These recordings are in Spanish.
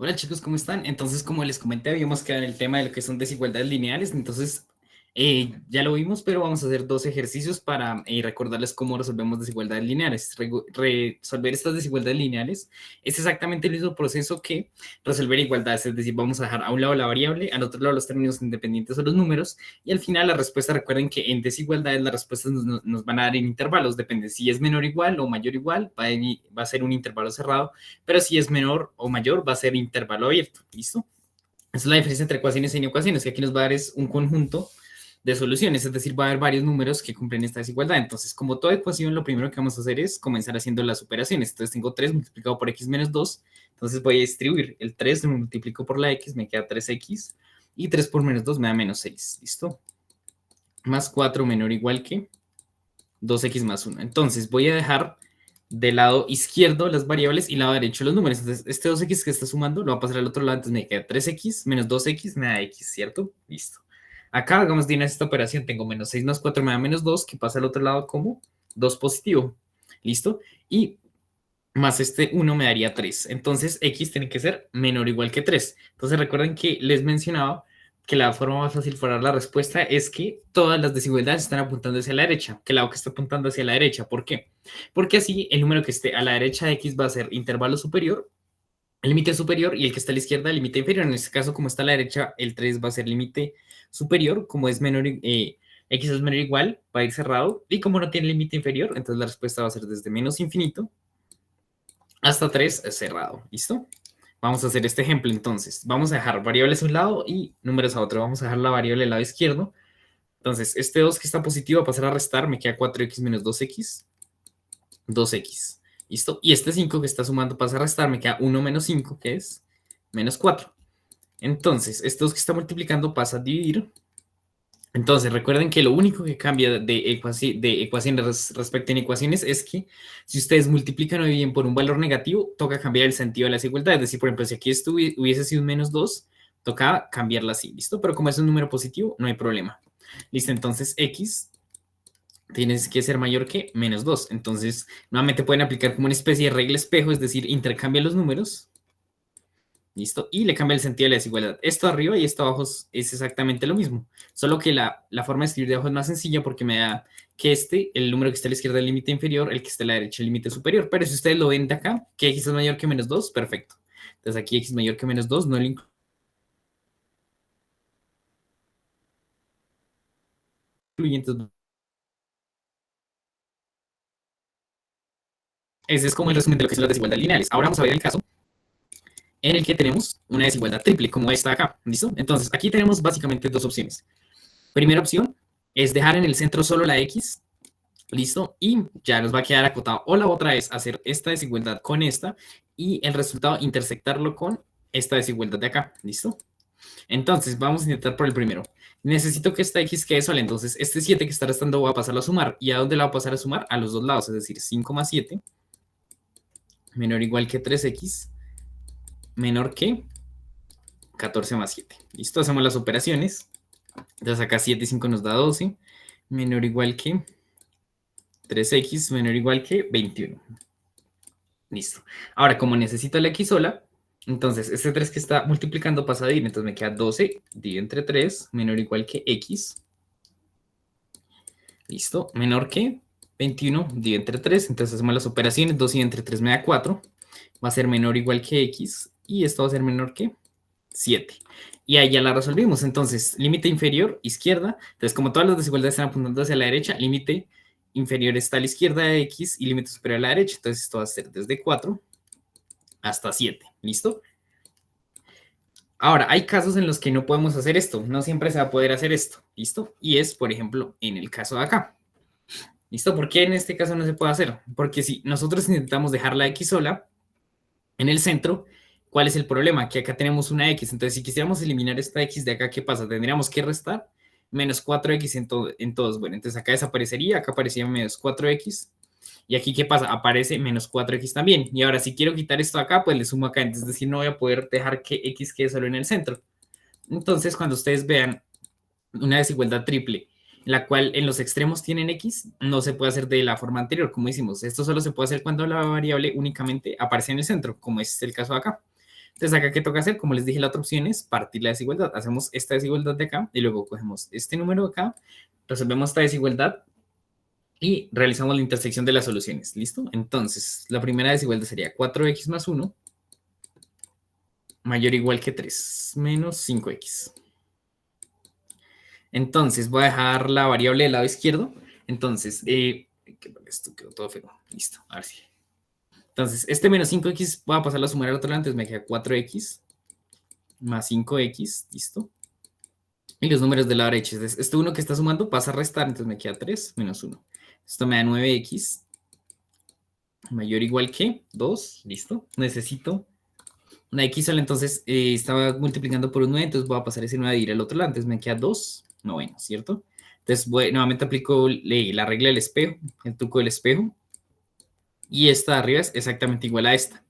Hola chicos, ¿cómo están? Entonces, como les comenté, habíamos quedado en el tema de lo que son desigualdades lineales. Entonces, ya lo vimos, pero vamos a hacer dos ejercicios para recordarles cómo resolvemos desigualdades lineales. Resolver estas desigualdades lineales es exactamente el mismo proceso que resolver igualdades, es decir, vamos a dejar a un lado la variable, al otro lado los términos independientes o los números, y al final la respuesta, recuerden que en desigualdades las respuestas nos van a dar en intervalos, depende si es menor o igual o mayor o igual, va a ser un intervalo cerrado, pero si es menor o mayor va a ser intervalo abierto, ¿listo? Esa es la diferencia entre ecuaciones e inecuaciones, que aquí nos va a dar es un conjunto de soluciones, es decir, va a haber varios números que cumplen esta desigualdad. Entonces, como toda ecuación, lo primero que vamos a hacer es comenzar haciendo las operaciones. Entonces, tengo 3 multiplicado por x menos 2, entonces voy a distribuir el 3, lo multiplico por la x, me queda 3x, y 3 por menos 2 me da menos 6, ¿listo? Más 4 menor o igual que 2x más 1. Entonces, voy a dejar del lado izquierdo las variables y lado derecho los números. Entonces, este 2x que está sumando lo va a pasar al otro lado, entonces me queda 3x menos 2x me da x, ¿cierto? Listo. Acá, hagamos de una esta operación, tengo menos 6 más 4 me da menos 2, que pasa al otro lado como 2 positivo, ¿listo? Y más este 1 me daría 3. Entonces, x tiene que ser menor o igual que 3. Entonces, recuerden que les mencionaba que la forma más fácil para dar la respuesta es que todas las desigualdades están apuntando hacia la derecha, que la O que está apuntando hacia la derecha. ¿Por qué? Porque así el número que esté a la derecha de x va a ser intervalo superior, el límite superior, y el que está a la izquierda, el límite inferior. En este caso, como está a la derecha, el 3 va a ser límite superior, como es menor, x es menor o igual, va a ir cerrado, y como no tiene límite inferior, entonces la respuesta va a ser desde menos infinito hasta 3 cerrado. ¿Listo? Vamos a hacer este ejemplo entonces. Vamos a dejar variables a un lado y números a otro. Vamos a dejar la variable al lado izquierdo. Entonces, este 2 que está positivo va a pasar a restar. Me queda 4x menos 2x. 2x. ¿Listo? Y este 5 que está sumando pasa a restar. Me queda 1 menos 5, que es menos 4. Entonces, este 2 que está multiplicando pasa a dividir. Entonces, recuerden que lo único que cambia de ecuaciones respecto a ecuaciones es que si ustedes multiplican o dividen por un valor negativo, toca cambiar el sentido de la desigualdad. Es decir, por ejemplo, si aquí esto hubiese sido un menos 2, toca cambiarla así, ¿listo? Pero como es un número positivo, no hay problema. Listo, entonces x tiene que ser mayor que menos 2. Entonces, nuevamente pueden aplicar como una especie de regla espejo, es decir, intercambia los números. ¿Listo? Y le cambia el sentido de la desigualdad. Esto arriba y esto abajo es exactamente lo mismo. Solo que la forma de escribir de abajo es más sencilla porque me da que el número que está a la izquierda es el límite inferior, el que está a la derecha el límite superior. Pero si ustedes lo ven de acá, que x es mayor que menos 2, perfecto. Entonces aquí x mayor que menos 2 no lo incluye. Entonces, ese es como el resumen de lo que son las desigualdades lineales. Ahora vamos a ver el caso en el que tenemos una desigualdad triple, como esta acá. ¿Listo? Entonces aquí tenemos básicamente dos opciones. Primera opción es dejar en el centro solo la x. ¿Listo? Y ya nos va a quedar acotado. O la otra es hacer esta desigualdad con esta y el resultado intersectarlo con esta desigualdad de acá. ¿Listo? Entonces, vamos a intentar por el primero. Necesito que esta x quede sola. Entonces, este 7 que está restando voy a pasarlo a sumar. ¿Y a dónde la voy a pasar a sumar? A los dos lados. Es decir, 5 más 7 menor o igual que 3x menor que 14 más 7. ¿Listo? Hacemos las operaciones. Entonces, acá 7 y 5 nos da 12 menor o igual que 3x menor o igual que 21. Listo. Ahora, como necesito la x sola, entonces este 3 que está multiplicando pasa a dividir. Entonces me queda 12 dividido entre 3 menor o igual que x. Listo. Menor que 21 dividido entre 3. Entonces hacemos las operaciones. 2 dividido entre 3 me da 4. Va a ser menor o igual que x. Y esto va a ser menor que 7. Y ahí ya la resolvimos. Entonces, límite inferior, izquierda. Entonces, como todas las desigualdades están apuntando hacia la derecha, límite inferior está a la izquierda de x y límite superior a la derecha. Entonces, esto va a ser desde 4 hasta 7. ¿Listo? Ahora, hay casos en los que no podemos hacer esto. No siempre se va a poder hacer esto. ¿Listo? Y es, por ejemplo, en el caso de acá. ¿Listo? ¿Por qué en este caso no se puede hacer? Porque si nosotros intentamos dejar la x sola en el centro, ¿cuál es el problema? Que acá tenemos una x. Entonces, si quisiéramos eliminar esta x de acá, ¿qué pasa? Tendríamos que restar menos 4x en todos. Bueno, entonces acá desaparecería, acá aparecería menos 4x. Y aquí, ¿qué pasa? Aparece menos 4x también. Y ahora, si quiero quitar esto acá, pues le sumo acá. Es decir, no voy a poder dejar que x quede solo en el centro. Entonces, cuando ustedes vean una desigualdad triple, en la cual en los extremos tienen x, no se puede hacer de la forma anterior, como hicimos. Esto solo se puede hacer cuando la variable únicamente aparece en el centro, como es el caso de acá. Entonces, acá, ¿qué toca hacer? Como les dije, la otra opción es partir la desigualdad. Hacemos esta desigualdad de acá y luego cogemos este número de acá, resolvemos esta desigualdad y realizamos la intersección de las soluciones. ¿Listo? Entonces, la primera desigualdad sería 4x más 1 mayor o igual que 3 menos 5x. Entonces, voy a dejar la variable del lado izquierdo. Entonces, esto quedó todo feo. Listo, ahora sí. Entonces, este menos 5x voy a pasarlo a sumar al otro lado, entonces me queda 4x más 5x, listo. Y los números de la derecha, este 1 que está sumando pasa a restar, entonces me queda 3 menos 1. Esto me da 9x mayor o igual que 2, listo. Necesito una x sola, entonces estaba multiplicando por un 9, entonces voy a pasar ese 9 a ir al otro lado, entonces me queda 2 novenos, ¿cierto? Entonces nuevamente aplico la regla del espejo, el truco del espejo, y esta de arriba es exactamente igual a esta.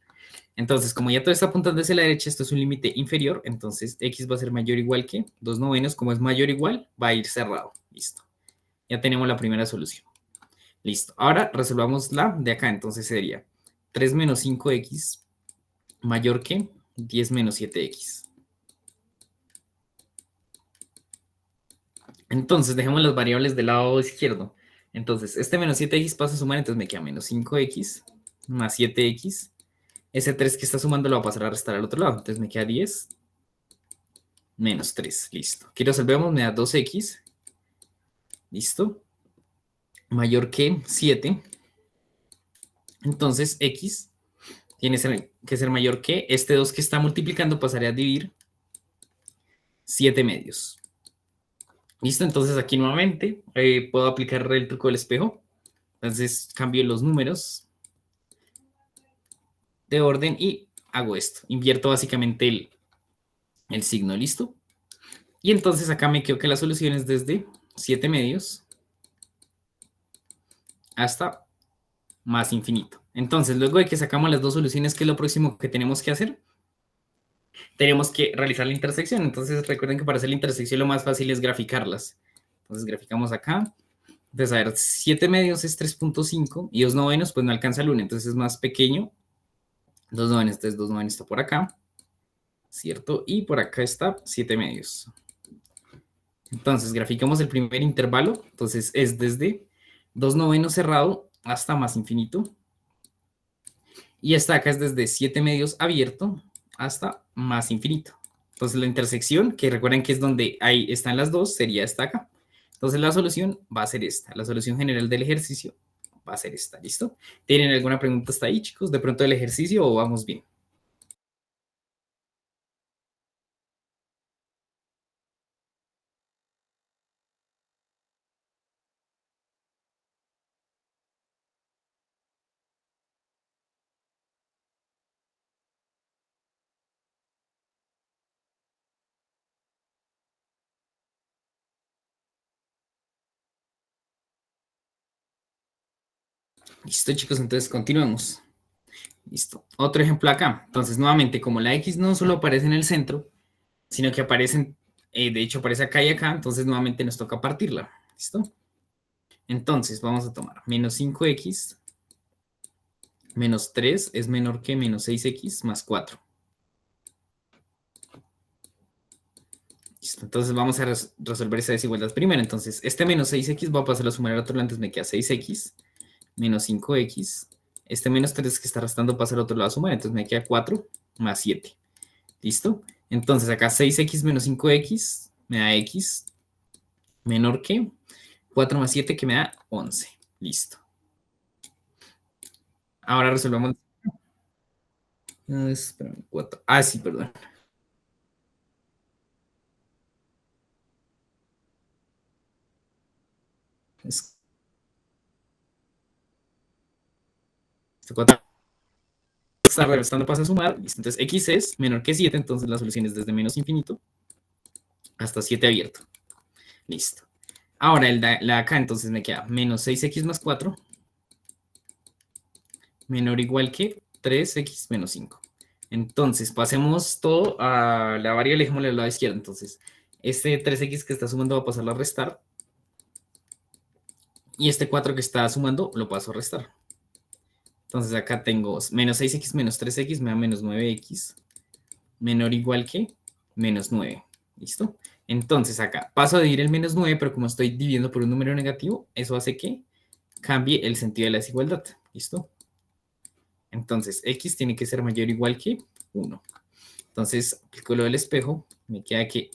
Entonces, como ya todo está apuntando hacia la derecha, esto es un límite inferior, entonces x va a ser mayor o igual que 2 novenos, como es mayor o igual, va a ir cerrado, listo. Ya tenemos la primera solución. Listo, ahora resolvamos la de acá, entonces sería 3 menos 5x mayor que 10 menos 7x. Entonces, dejemos las variables del lado izquierdo. Entonces, este menos 7x pasa a sumar, entonces me queda menos 5x más 7x. Ese 3 que está sumando lo va a pasar a restar al otro lado. Entonces me queda 10 menos 3. Listo. Aquí resolvemos, me da 2x. Listo. Mayor que 7. Entonces, x tiene que ser mayor que este 2 que está multiplicando, pasaría a dividir 7 medios. Listo, entonces aquí nuevamente puedo aplicar el truco del espejo. Entonces cambio los números de orden y hago esto. Invierto básicamente el signo, ¿listo? Y entonces acá me quedo que la solución es desde 7 medios hasta más infinito. Entonces, luego de que sacamos las dos soluciones, ¿qué es lo próximo que tenemos que hacer? Tenemos que realizar la intersección. Entonces, recuerden que para hacer la intersección lo más fácil es graficarlas. Entonces, graficamos acá. Entonces, a ver, 7 medios es 3.5 y 2 novenos, pues no alcanza el 1, entonces es más pequeño. 2 novenos, entonces 2 novenos está por acá, ¿cierto? Y por acá está 7 medios. Entonces, graficamos el primer intervalo. Entonces, es desde 2 novenos cerrado hasta más infinito. Y esta acá es desde 7 medios abierto hasta más infinito. Entonces, la intersección, que recuerden que es donde ahí están las dos, sería esta acá. Entonces, la solución va a ser esta. La solución general del ejercicio va a ser esta, ¿listo? ¿Tienen alguna pregunta hasta ahí, chicos? ¿De pronto del ejercicio o vamos bien? Listo, chicos, entonces continuemos. Listo. Otro ejemplo acá. Entonces, nuevamente, como la X no solo aparece en el centro, sino que aparecen, de hecho, aparece acá y acá, entonces nuevamente nos toca partirla. ¿Listo? Entonces, vamos a tomar menos 5x menos 3 es menor que menos 6x más 4. Listo. Entonces, vamos a resolver esa desigualdad primero. Entonces, este menos 6x va a pasar a sumar al otro lado, entonces me queda 6x menos 5x. Este menos 3 que está restando pasa al otro lado a sumar, entonces me queda 4 más 7. ¿Listo? Entonces acá 6x menos 5x me da x menor que 4 más 7 que me da 11. Listo. Ahora resolvamos. Espérame, 4. Ah, sí, perdón. Es, 4 está restando, pasa a sumar. Listo. Entonces x es menor que 7, entonces la solución es desde menos infinito hasta 7 abierto. Listo. Ahora la acá entonces me queda menos 6x más 4 menor o igual que 3x menos 5. Entonces, pasemos todo a la variable, dejémosle al lado izquierdo. Entonces, este 3x que está sumando va a pasarlo a restar. Y este 4 que está sumando lo paso a restar. Entonces, acá tengo menos 6x menos 3x me da menos 9x menor o igual que menos 9. ¿Listo? Entonces acá paso a dividir el menos 9, pero como estoy dividiendo por un número negativo, eso hace que cambie el sentido de la desigualdad. ¿Listo? Entonces x tiene que ser mayor o igual que 1. Entonces aplico lo del espejo, me queda que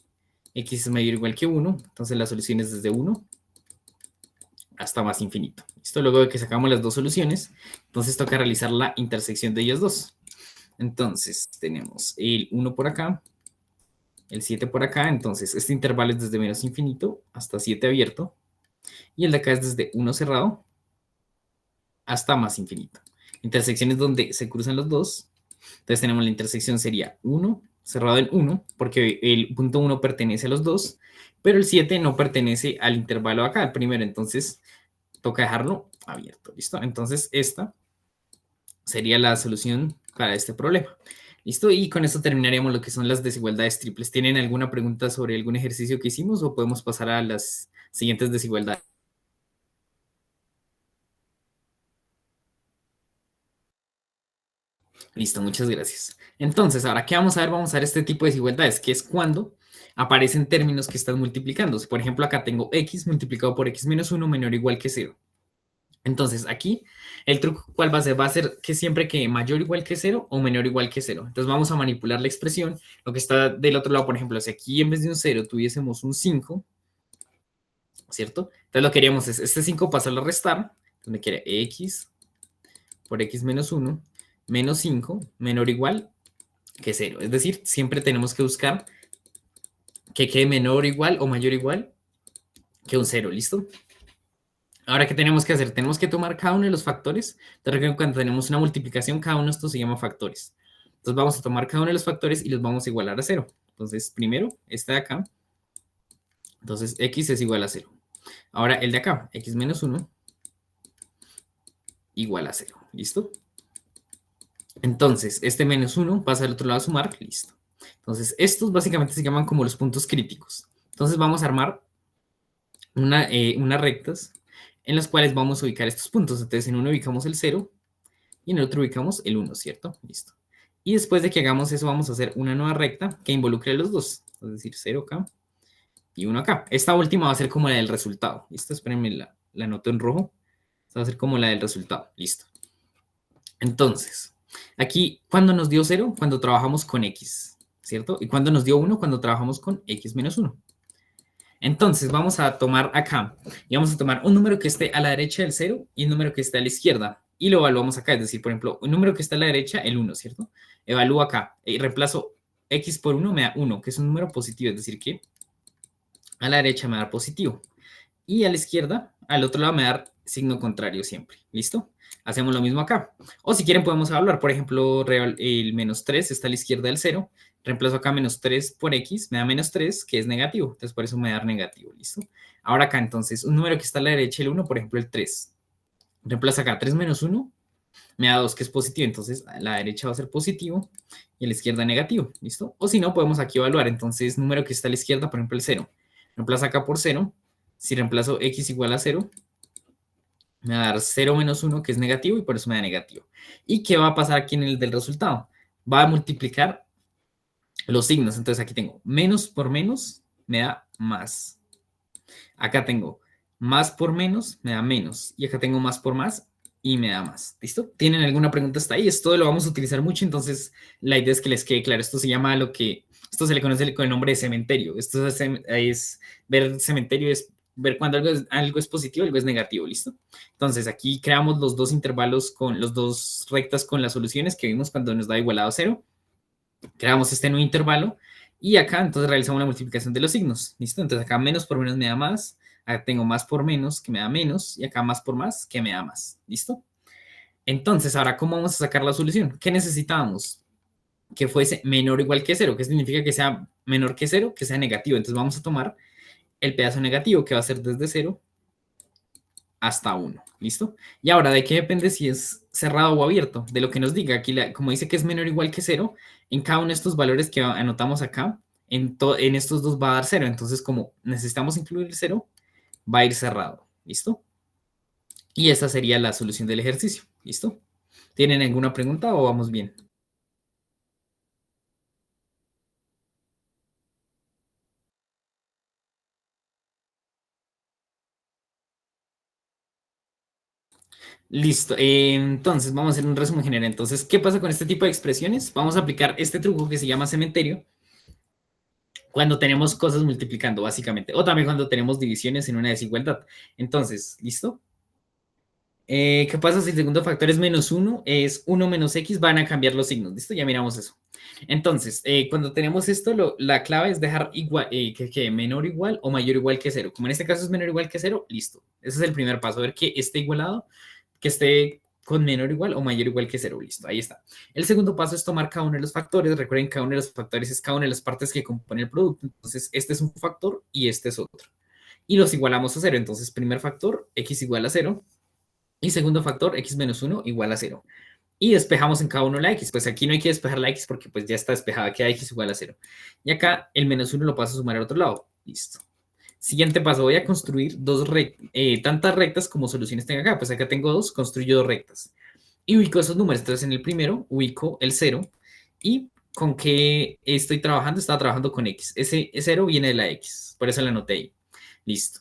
x es mayor o igual que 1, entonces la solución es desde 1 hasta más infinito. ¿Listo? Luego de que sacamos las dos soluciones, entonces toca realizar la intersección de ellas dos. Entonces tenemos el 1 por acá, el 7 por acá, entonces este intervalo es desde menos infinito hasta 7 abierto, y el de acá es desde 1 cerrado hasta más infinito. Intersecciones donde se cruzan los dos, entonces tenemos la intersección sería 1 cerrado en 1, porque el punto 1 pertenece a los dos, pero el 7 no pertenece al intervalo acá, el primero, entonces toca dejarlo abierto, ¿listo? Entonces esta sería la solución para este problema. ¿Listo? Y con esto terminaríamos lo que son las desigualdades triples. ¿Tienen alguna pregunta sobre algún ejercicio que hicimos o podemos pasar a las siguientes desigualdades? Listo, muchas gracias. Entonces, ahora, ¿qué vamos a ver? Vamos a ver este tipo de desigualdades, que es cuando aparecen términos que están multiplicándose. Por ejemplo, acá tengo x multiplicado por x menos 1 menor o igual que 0. Entonces, aquí el truco, ¿cuál va a ser? Va a ser que siempre que mayor o igual que 0 o menor o igual que 0. Entonces, vamos a manipular la expresión. Lo que está del otro lado, por ejemplo, si aquí en vez de un 0 tuviésemos un 5, ¿cierto? Entonces, lo que queríamos es este 5 pasarlo a restar. Entonces, me queda x por x menos 1 menos 5 menor o igual que 0. Es decir, siempre tenemos que buscar que quede menor o igual o mayor o igual que un 0, ¿listo? Ahora, ¿qué tenemos que hacer? Tenemos que tomar cada uno de los factores. Te recuerdo que cuando tenemos una multiplicación, cada uno de estos se llama factores. Entonces vamos a tomar cada uno de los factores y los vamos a igualar a 0. Entonces, primero, este de acá. Entonces, x es igual a 0. Ahora, el de acá, x menos 1, igual a 0. ¿Listo? Entonces, este menos 1 pasa al otro lado a sumar. Listo. Entonces, estos básicamente se llaman como los puntos críticos. Entonces, vamos a armar unas rectas en las cuales vamos a ubicar estos puntos. Entonces, en uno ubicamos el 0 y en el otro ubicamos el 1, ¿cierto? Listo. Y después de que hagamos eso, vamos a hacer una nueva recta que involucre a los dos. Es decir, 0 acá y 1 acá. Esta última va a ser como la del resultado. ¿Listo? Espérenme, la anoto en rojo. Esta va a ser como la del resultado. Listo. Entonces, aquí, ¿cuándo nos dio 0? Cuando trabajamos con x, ¿cierto? Y cuando nos dio 1, cuando trabajamos con x menos 1. Entonces, vamos a tomar acá y vamos a tomar un número que esté a la derecha del 0 y un número que esté a la izquierda. Y lo evaluamos acá. Es decir, por ejemplo, un número que está a la derecha, el 1, ¿cierto? Evalúo acá y reemplazo x por 1, me da 1, que es un número positivo. Es decir, que a la derecha me da positivo. Y a la izquierda, al otro lado, me da signo contrario siempre. ¿Listo? Hacemos lo mismo acá. O si quieren, podemos evaluar. Por ejemplo, el menos 3 está a la izquierda del 0. Reemplazo acá menos 3 por x, me da menos 3, que es negativo. Entonces, por eso me da negativo. ¿Listo? Ahora acá, entonces, un número que está a la derecha, el 1, por ejemplo, el 3. Reemplazo acá 3 menos 1, me da 2, que es positivo. Entonces, a la derecha va a ser positivo y a la izquierda negativo. ¿Listo? O si no, podemos aquí evaluar. Entonces, número que está a la izquierda, por ejemplo, el 0. Reemplazo acá por 0. Si reemplazo x igual a 0, me va a dar 0 menos 1, que es negativo, y por eso me da negativo. ¿Y qué va a pasar aquí en el del resultado? Va a multiplicar los signos. Entonces aquí tengo menos por menos, me da más. Acá tengo más por menos, me da menos. Y acá tengo más por más y me da más. ¿Listo? ¿Tienen alguna pregunta hasta ahí? Esto lo vamos a utilizar mucho, entonces la idea es que les quede claro. Esto se llama esto se le conoce con el nombre de cementerio. Esto es ver cementerio, es ver cuando algo es positivo y algo es negativo, ¿listo? Entonces aquí creamos los dos intervalos con los dos rectas con las soluciones que vimos cuando nos da igualado a 0. Creamos este nuevo intervalo y acá entonces realizamos la multiplicación de los signos, ¿listo? Entonces acá menos por menos me da más, acá tengo más por menos que me da menos y acá más por más que me da más, ¿listo? Entonces, ahora, ¿cómo vamos a sacar la solución? ¿Qué necesitábamos? Que fuese menor o igual que 0. ¿Qué significa que sea menor que 0? Que sea negativo. Entonces vamos a tomar el pedazo negativo, que va a ser desde 0 hasta 1. ¿Listo? Y ahora, ¿de qué depende si es cerrado o abierto? De lo que nos diga. Aquí, como dice que es menor o igual que 0, en cada uno de estos valores que anotamos acá, en estos dos va a dar 0. Entonces, como necesitamos incluir el 0, va a ir cerrado. ¿Listo? Y esa sería la solución del ejercicio. ¿Listo? ¿Tienen alguna pregunta o vamos bien? Listo. Entonces, vamos a hacer un resumen general. Entonces, ¿qué pasa con este tipo de expresiones? Vamos a aplicar este truco que se llama cementerio cuando tenemos cosas multiplicando, básicamente, o también cuando tenemos divisiones en una desigualdad. Entonces, ¿listo? ¿Qué pasa si el segundo factor es menos uno? Es uno menos x, van a cambiar los signos. ¿Listo? Ya miramos eso. Entonces, cuando tenemos esto, la clave es dejar igual, que menor o igual o mayor o igual que cero. Como en este caso es menor o igual que cero, listo. Ese es el primer paso, ver que esté igualado, que esté con menor o igual o mayor o igual que cero. Listo, ahí está. El segundo paso es tomar cada uno de los factores. Recuerden, cada uno de los factores es cada una de las partes que componen el producto. Entonces, este es un factor y este es otro. Y los igualamos a cero. Entonces, primer factor, x igual a cero. Y segundo factor, x menos 1 igual a 0. Y despejamos en cada uno la x. Pues aquí no hay que despejar la x porque pues ya está despejada, queda x igual a 0. Y acá el menos 1 lo paso a sumar al otro lado. Listo. Siguiente paso, voy a construir tantas rectas como soluciones tenga acá. Pues acá tengo dos, construyo dos rectas. Y ubico esos números. Entonces en el primero ubico el 0. ¿Y con qué estoy trabajando? Estaba trabajando con x. Ese 0 viene de la x. Por eso la anoté ahí. Listo.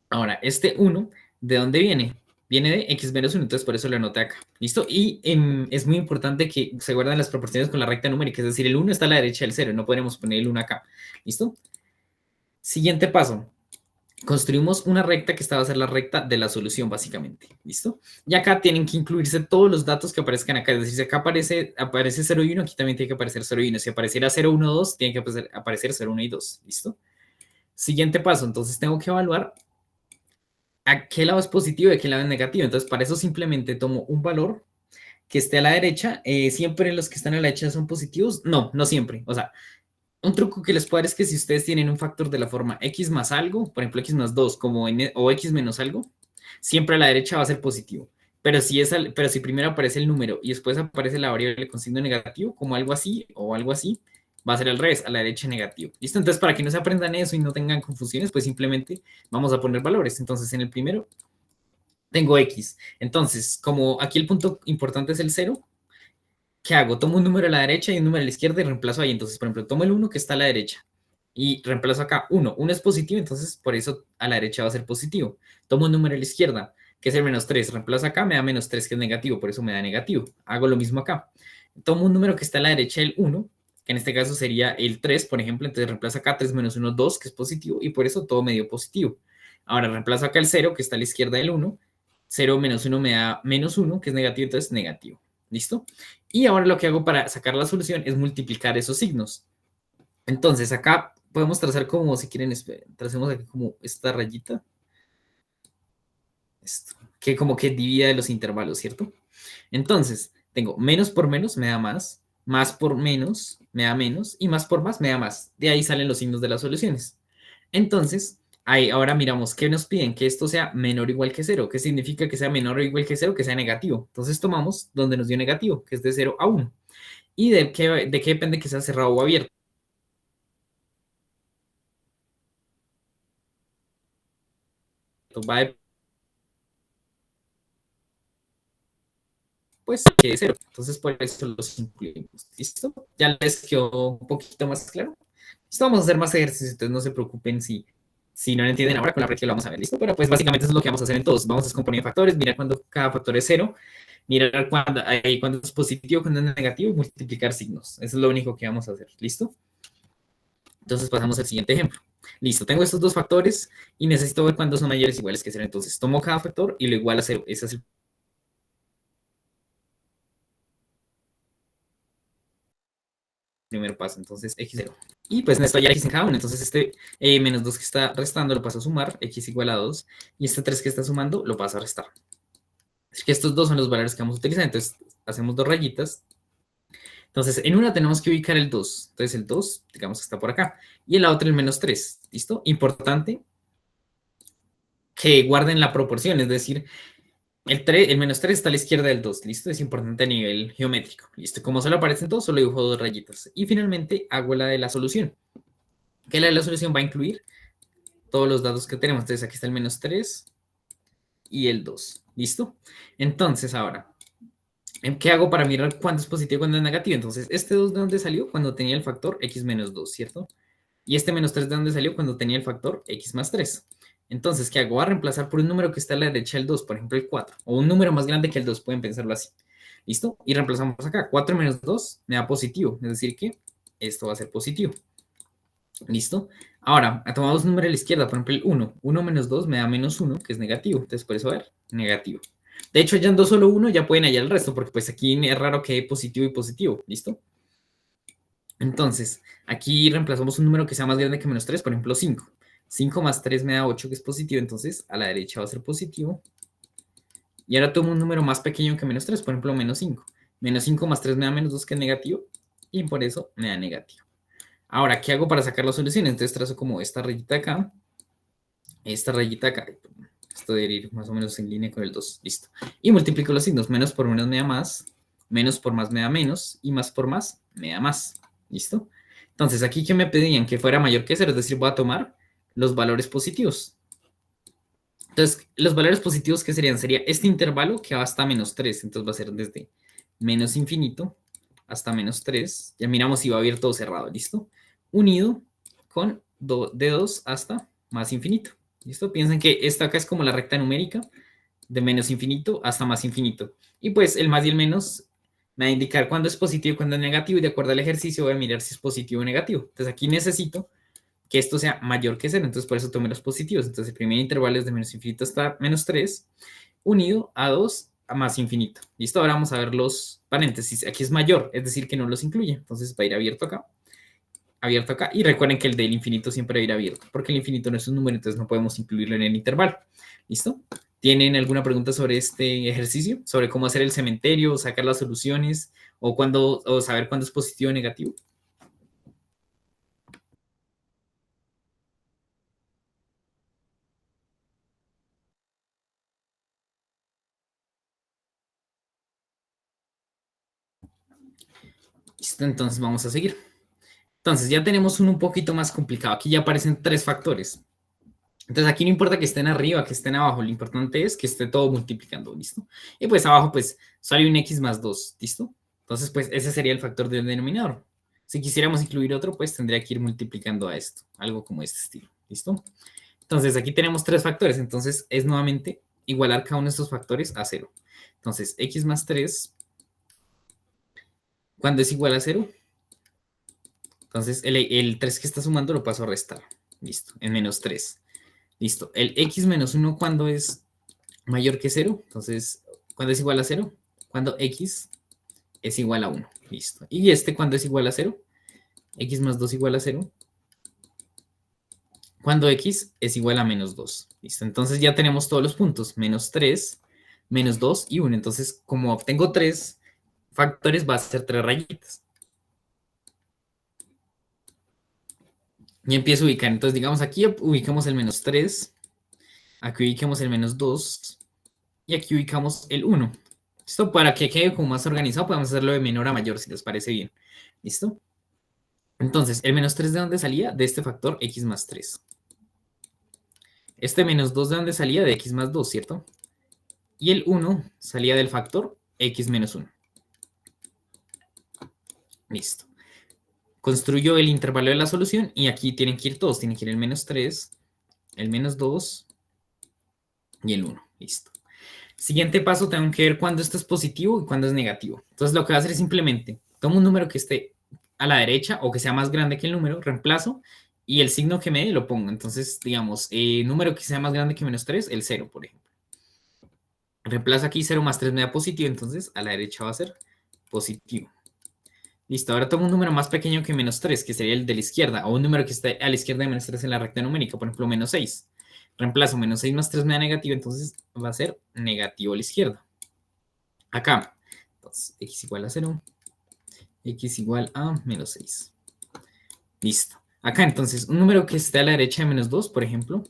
Ahora, este 1, ¿de dónde viene? Viene de x menos 1, entonces por eso lo anoté acá. ¿Listo? Y es muy importante que se guarden las proporciones con la recta numérica, es decir, el 1 está a la derecha del 0, no podremos poner el 1 acá. ¿Listo? Siguiente paso. Construimos una recta que esta va a ser la recta de la solución, básicamente. ¿Listo? Y acá tienen que incluirse todos los datos que aparezcan acá. Es decir, si acá aparece 0 y 1, aquí también tiene que aparecer 0 y 1. Si apareciera 0, 1, 2, tiene que aparecer 0, 1 y 2. ¿Listo? Siguiente paso. Entonces tengo que evaluar a qué lado es positivo y a qué lado es negativo. Entonces, para eso simplemente tomo un valor que esté a la derecha. ¿Siempre los que están a la derecha son positivos? No, no siempre. O sea, un truco que les puedo dar es que si ustedes tienen un factor de la forma x más algo, por ejemplo, x más 2 o x menos algo, siempre a la derecha va a ser positivo. Pero si primero aparece el número y después aparece la variable con signo negativo, como algo así o algo así, va a ser al revés, a la derecha negativo. ¿Listo? Entonces, para que no se aprendan eso y no tengan confusiones, pues simplemente vamos a poner valores. Entonces, en el primero tengo x. Entonces, como aquí el punto importante es el 0, ¿qué hago? Tomo un número a la derecha y un número a la izquierda y reemplazo ahí. Entonces, por ejemplo, tomo el 1 que está a la derecha y reemplazo acá 1. 1 es positivo, entonces por eso a la derecha va a ser positivo. Tomo un número a la izquierda, que es el menos 3. Reemplazo acá, me da menos 3, que es negativo, por eso me da negativo. Hago lo mismo acá. Tomo un número que está a la derecha del 1, que en este caso sería el 3, por ejemplo. Entonces reemplazo acá 3 menos 1, 2, que es positivo, y por eso todo me dio positivo. Ahora reemplazo acá el 0, que está a la izquierda del 1. 0 menos 1 me da menos 1, que es negativo, entonces negativo. ¿Listo? Y ahora lo que hago para sacar la solución es multiplicar esos signos. Entonces acá podemos trazar como, si quieren, tracemos aquí como esta rayita. Esto, que como que divide los intervalos, ¿cierto? Entonces, tengo menos por menos me da más por menos me da menos, y más por más me da más. De ahí salen los signos de las soluciones. Entonces, ahí ahora miramos qué nos piden, que esto sea menor o igual que cero. ¿Qué significa que sea menor o igual que cero? Que sea negativo. Entonces tomamos donde nos dio negativo, que es de 0 a 1. ¿Y de qué depende que sea cerrado o abierto? Va a pues que es cero. Entonces, por eso los incluimos. ¿Listo? Ya les quedó un poquito más claro. Listo, vamos a hacer más ejercicios, entonces no se preocupen si no lo entienden ahora, con la práctica lo vamos a ver. ¿Listo? Pero pues básicamente eso es lo que vamos a hacer en todos. Vamos a descomponer factores, mirar cuando cada factor es cero, mirar cuando es positivo, cuando es negativo y multiplicar signos. Eso es lo único que vamos a hacer. ¿Listo? Entonces pasamos al siguiente ejemplo. Listo, tengo estos dos factores y necesito ver cuándo son mayores o iguales que cero. Entonces tomo cada factor y lo igual a cero. Ese es el primer paso. Entonces, x0. Y pues necesito hallar x en cada uno. Entonces, este menos 2 que está restando lo paso a sumar, x igual a 2. Y este 3 que está sumando lo paso a restar. Así que estos dos son los valores que vamos a utilizar. Entonces, hacemos dos rayitas. Entonces, en una tenemos que ubicar el 2. Entonces, el 2, digamos que está por acá. Y en la otra el menos 3. ¿Listo? Importante que guarden la proporción. Es decir, el menos 3 está a la izquierda del 2. ¿Listo? Es importante a nivel geométrico. ¿Listo? Como solo aparecen dos, solo dibujo dos rayitas. Y finalmente hago la de la solución. Que la de la solución va a incluir todos los datos que tenemos. Entonces aquí está el menos 3 y el 2. ¿Listo? Entonces ahora, ¿qué hago para mirar cuándo es positivo y cuándo es negativo? Entonces, este 2 ¿de dónde salió? Cuando tenía el factor x menos 2, ¿cierto? Y este menos 3 ¿de dónde salió? Cuando tenía el factor x más 3. Entonces, ¿qué hago? Voy a reemplazar por un número que está a la derecha del 2, por ejemplo, el 4, o un número más grande que el 2, pueden pensarlo así. ¿Listo? Y reemplazamos acá. 4 menos 2 me da positivo, es decir que esto va a ser positivo. ¿Listo? Ahora, tomamos un número a la izquierda, por ejemplo, el 1. 1 menos 2 me da menos 1, que es negativo. Entonces, por eso, a ver, negativo. De hecho, hallando solo uno, ya pueden hallar el resto, porque pues aquí es raro que positivo y positivo. ¿Listo? Entonces, aquí reemplazamos un número que sea más grande que menos 3, por ejemplo, 5. 5 más 3 me da 8, que es positivo, entonces a la derecha va a ser positivo. Y ahora tomo un número más pequeño que menos 3, por ejemplo, menos 5. Menos 5 más 3 me da menos 2, que es negativo, y por eso me da negativo. Ahora, ¿qué hago para sacar la solución? Entonces trazo como esta rayita acá, esta rayita acá. Esto debe ir más o menos en línea con el 2. Listo. Y multiplico los signos. Menos por menos me da más, menos por más me da menos, y más por más me da más. ¿Listo? Entonces, aquí que me pedían que fuera mayor que 0, es decir, voy a tomar los valores positivos. Entonces, los valores positivos que serían, sería este intervalo que va hasta menos 3. Entonces va a ser desde menos infinito hasta menos 3. Ya miramos si va abierto o cerrado, ¿listo? Unido con de 2 hasta más infinito. ¿Listo? Piensen que esta acá es como la recta numérica de menos infinito hasta más infinito. Y pues el más y el menos me va a indicar cuándo es positivo y cuándo es negativo. Y de acuerdo al ejercicio voy a mirar si es positivo o negativo. Entonces aquí necesito que esto sea mayor que 0. Entonces por eso tomé los positivos. Entonces el primer intervalo es de menos infinito hasta menos 3 unido a 2 a más infinito. ¿Listo? Ahora vamos a ver los paréntesis. Aquí es mayor, es decir, que no los incluye. Entonces va a ir abierto acá. Y recuerden que el del infinito siempre va a ir abierto, porque el infinito no es un número, entonces no podemos incluirlo en el intervalo. ¿Listo? ¿Tienen alguna pregunta sobre este ejercicio? ¿Sobre cómo hacer el cementerio, sacar las soluciones, o saber cuándo es positivo o negativo? Listo, entonces vamos a seguir. Entonces ya tenemos uno un poquito más complicado. Aquí ya aparecen 3 factores. Entonces aquí no importa que estén arriba, que estén abajo, lo importante es que esté todo multiplicando, ¿listo? Y pues abajo pues sale un x más 2, ¿listo? Entonces pues ese sería el factor del denominador. Si quisiéramos incluir otro, pues tendría que ir multiplicando a esto, algo como este estilo, ¿listo? Entonces aquí tenemos 3 factores, entonces es nuevamente igualar cada uno de estos factores a 0. Entonces x más 3, cuando es igual a 0, entonces el 3 que está sumando lo paso a restar, listo, en menos 3. Listo, el x menos 1 cuando es mayor que 0, entonces, ¿cuándo es igual a 0? Cuando x es igual a 1, listo. Y este cuando es igual a 0, x más 2 igual a 0, cuando x es igual a menos 2, listo. Entonces ya tenemos todos los puntos, menos 3, menos 2 y 1. Entonces, como obtengo 3 factores, va a ser 3 rayitas. Y empiezo a ubicar. Entonces, digamos, aquí ubicamos el menos 3, aquí ubicamos el menos 2 y aquí ubicamos el 1. Esto para que quede como más organizado, podemos hacerlo de menor a mayor, si les parece bien. ¿Listo? Entonces, ¿el menos 3 de dónde salía? De este factor x más 3. Este menos 2 de dónde salía? De x más 2, ¿cierto? Y el 1 salía del factor x menos 1. Listo. Construyo el intervalo de la solución y aquí tienen que ir todos. Tienen que ir el menos 3, el menos 2 y el 1. Listo. Siguiente paso, tengo que ver cuándo esto es positivo y cuándo es negativo. Entonces, lo que voy a hacer es simplemente tomo un número que esté a la derecha o que sea más grande que el número, reemplazo y el signo que me dé lo pongo. Entonces, digamos, número que sea más grande que menos 3, el 0, por ejemplo. Reemplazo aquí 0 más 3 me da positivo, entonces a la derecha va a ser positivo. Listo, ahora tomo un número más pequeño que menos 3, que sería el de la izquierda, o un número que esté a la izquierda de menos 3 en la recta numérica, por ejemplo, menos 6. Reemplazo menos 6 más 3 me da negativo, entonces va a ser negativo a la izquierda. Acá, entonces, x igual a 0, x igual a menos 6. Listo. Acá, entonces, un número que esté a la derecha de menos 2, por ejemplo,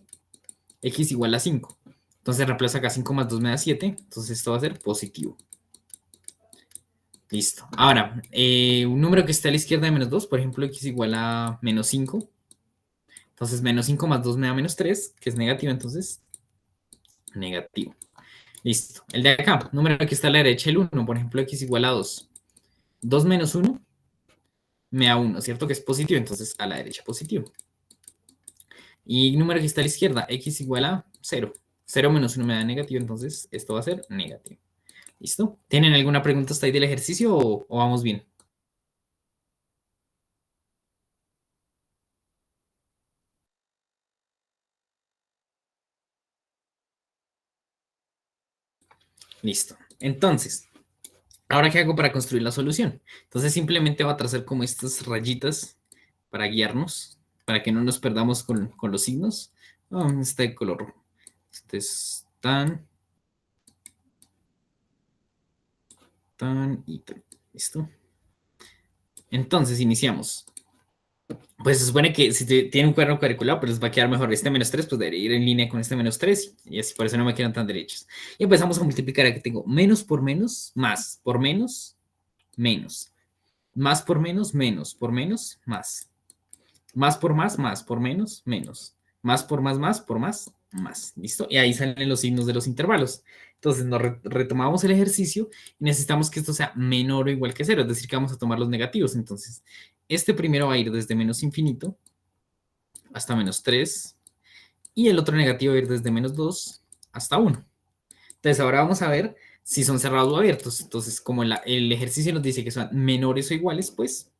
x igual a 5. Entonces reemplazo acá 5 más 2 me da 7, entonces esto va a ser positivo. Listo. Ahora, un número que esté a la izquierda de menos 2, por ejemplo, x igual a menos 5. Entonces, menos 5 más 2 me da menos 3, que es negativo, entonces, negativo. Listo. El de acá, número que está a la derecha, el 1, por ejemplo, x igual a 2. 2 menos 1 me da 1, ¿cierto? Que es positivo, entonces a la derecha positivo. Y número que está a la izquierda, x igual a 0. 0 menos 1 me da negativo, entonces esto va a ser negativo. ¿Listo? ¿Tienen alguna pregunta hasta ahí del ejercicio o vamos bien? Listo. Entonces, ¿ahora qué hago para construir la solución? Entonces simplemente voy a trazar como estas rayitas para guiarnos, para que no nos perdamos con los signos. Este de color rojo. Este es tan y tan. ¿Listo? Entonces iniciamos. Pues se supone que si tiene un cuaderno cuadriculado, pues les va a quedar mejor. Este menos 3 pues debería ir en línea con este menos 3 y así por eso no me quedan tan derechos. Y empezamos a multiplicar. Aquí tengo menos por menos, más por menos, menos. Más por menos por menos, más. Más por más por menos, menos. Más por más por más, más. ¿Listo? Y ahí salen los signos de los intervalos. Entonces nos retomamos el ejercicio y necesitamos que esto sea menor o igual que cero, es decir, que vamos a tomar los negativos. Entonces, este primero va a ir desde menos infinito hasta menos 3 y el otro negativo va a ir desde menos 2 hasta 1. Entonces, ahora vamos a ver si son cerrados o abiertos. Entonces, como el ejercicio nos dice que son menores o iguales, pues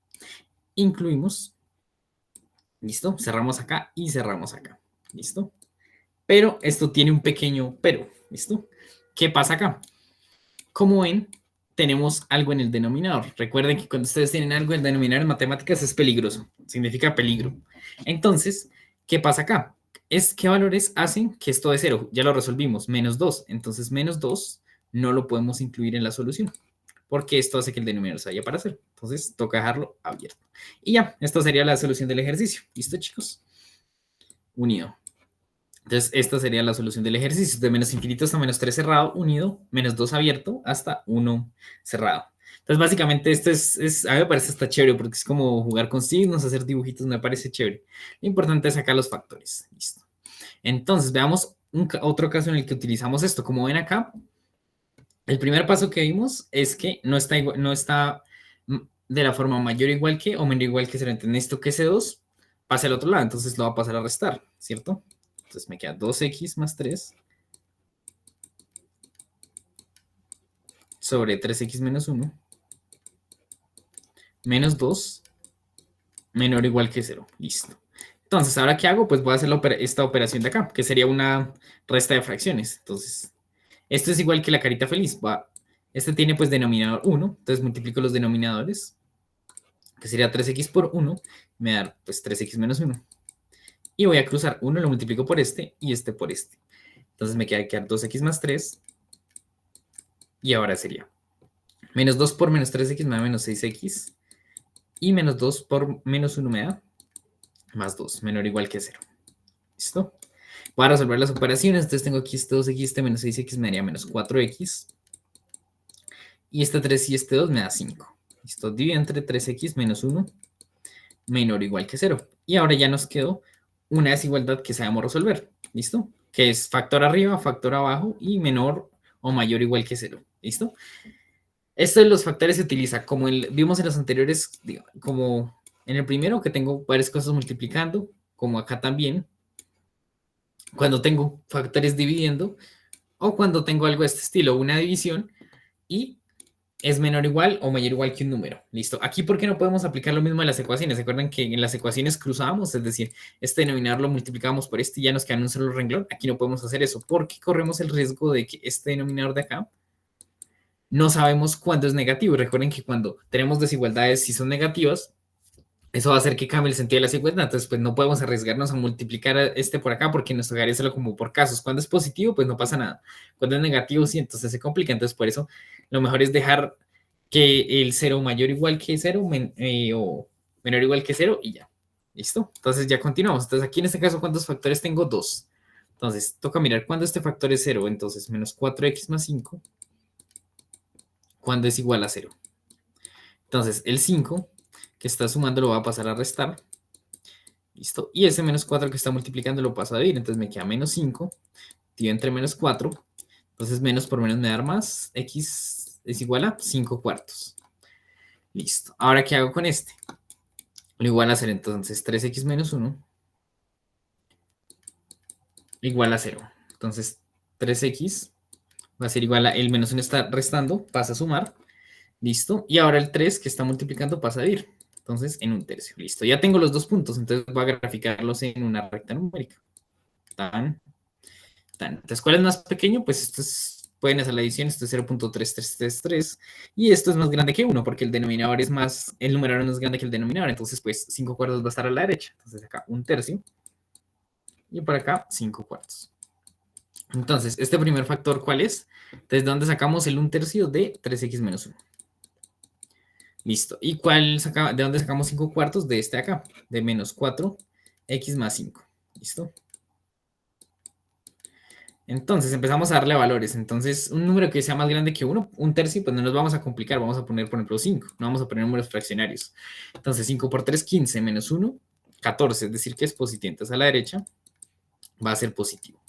incluimos. ¿Listo? Cerramos acá y cerramos acá. ¿Listo? Pero esto tiene un pequeño pero. ¿Listo? ¿Qué pasa acá? Como ven, tenemos algo en el denominador. Recuerden que cuando ustedes tienen algo en el denominador en matemáticas es peligroso. Significa peligro. Entonces, ¿qué pasa acá? ¿Qué valores hacen que esto de cero? Ya lo resolvimos. Menos 2. Entonces, menos 2 no lo podemos incluir en la solución. Porque esto hace que el denominador se vaya para cero. Entonces, toca dejarlo abierto. Y ya, esta sería la solución del ejercicio. ¿Listo, chicos? Unido. Entonces, esta sería la solución del ejercicio. De menos infinito hasta menos 3 cerrado, unido, menos 2 abierto, hasta 1 cerrado. Entonces, básicamente, esto a mí me parece hasta chévere, porque es como jugar con signos, hacer dibujitos, me parece chévere. Lo importante es sacar los factores. Listo. Entonces, veamos otro caso en el que utilizamos esto. Como ven acá, el primer paso que vimos es que no está de la forma mayor o igual que o menor o igual que 0. Entonces, esto que ese 2 pase al otro lado, entonces lo va a pasar a restar, ¿cierto? Entonces me queda 2x más 3 sobre 3x menos 1 menos 2 menor o igual que 0. Listo. Entonces, ¿ahora qué hago? Pues voy a hacer esta operación de acá, que sería una resta de fracciones. Entonces, esto es igual que la carita feliz. Este tiene pues denominador 1, entonces multiplico los denominadores, que sería 3x por 1, me da pues 3x menos 1. Y voy a cruzar 1, lo multiplico por este y este por este. Entonces me queda 2x más 3. Y ahora sería menos 2 por menos 3x me da menos 6x. Y menos 2 por menos 1 me da más 2, menor o igual que 0. ¿Listo? Voy a resolver las operaciones. Entonces tengo aquí este 2x, este menos 6x me daría menos 4x. Y este 3 y este 2 me da 5. ¿Listo? Divido entre 3x menos 1 menor o igual que 0. Y ahora ya nos quedó una desigualdad que sabemos resolver. ¿Listo? Que es factor arriba, factor abajo y menor o mayor o igual que 0. ¿Listo? Esto de los factores se utiliza como vimos en los anteriores, como en el primero que tengo varias cosas multiplicando, como acá también, cuando tengo factores dividiendo o cuando tengo algo de este estilo, una división y es menor o igual o mayor o igual que un número. Listo. Aquí, ¿por qué no podemos aplicar lo mismo en las ecuaciones? ¿Recuerdan que en las ecuaciones cruzábamos? Es decir, este denominador lo multiplicábamos por este y ya nos queda un solo renglón. Aquí no podemos hacer eso porque corremos el riesgo de que este denominador de acá no sabemos cuándo es negativo. Y recuerden que cuando tenemos desigualdades, si son negativas, eso va a hacer que cambie el sentido de la desigualdad. Entonces, pues no podemos arriesgarnos a multiplicar este por acá porque nos tocaría hacerlo como por casos. Cuando es positivo, pues no pasa nada. Cuando es negativo, sí, entonces se complica. Entonces, por eso lo mejor es dejar que el 0 mayor o igual que 0 o menor o igual que 0 y ya. ¿Listo? Entonces ya continuamos. Entonces aquí en este caso, ¿cuántos factores tengo? 2. Entonces toca mirar cuándo este factor es 0. Entonces menos 4x más 5 cuando es igual a 0. Entonces el 5 que está sumando lo va a pasar a restar. ¿Listo? Y ese menos 4 que está multiplicando lo paso a dividir. Entonces me queda menos 5. Divido entre menos 4. Entonces menos por menos me da más. X es igual a 5 cuartos. Listo. Ahora, ¿qué hago con este? Lo igual a hacer entonces 3x menos 1 igual a 0. Entonces, 3x va a ser igual a, el menos 1 está restando, pasa a sumar, listo. Y ahora el 3 que está multiplicando pasa a dividir. Entonces, en un tercio, listo. Ya tengo los dos puntos, entonces voy a graficarlos en una recta numérica. Tan, tan. Entonces, ¿cuál es más pequeño? Pues esto es, pueden hacer la adición, esto es 0.3333 y esto es más grande que 1 porque el denominador es más, el numerador es más grande que el denominador, entonces pues 5 cuartos va a estar a la derecha. Entonces acá un tercio y por acá 5 cuartos. Entonces, este primer factor, ¿cuál es? ¿Desde dónde sacamos el un tercio de 3x menos 1? Listo. ¿Y de dónde sacamos 5 cuartos? De este acá, de menos 4x más 5. ¿Listo? Entonces empezamos a darle valores. Entonces, un número que sea más grande que 1, un tercio, pues no nos vamos a complicar. Vamos a poner, por ejemplo, 5. No vamos a poner números fraccionarios. Entonces, 5 por 3, 15, menos 1, 14. Es decir, que es positivo. Entonces, a la derecha va a ser positivo.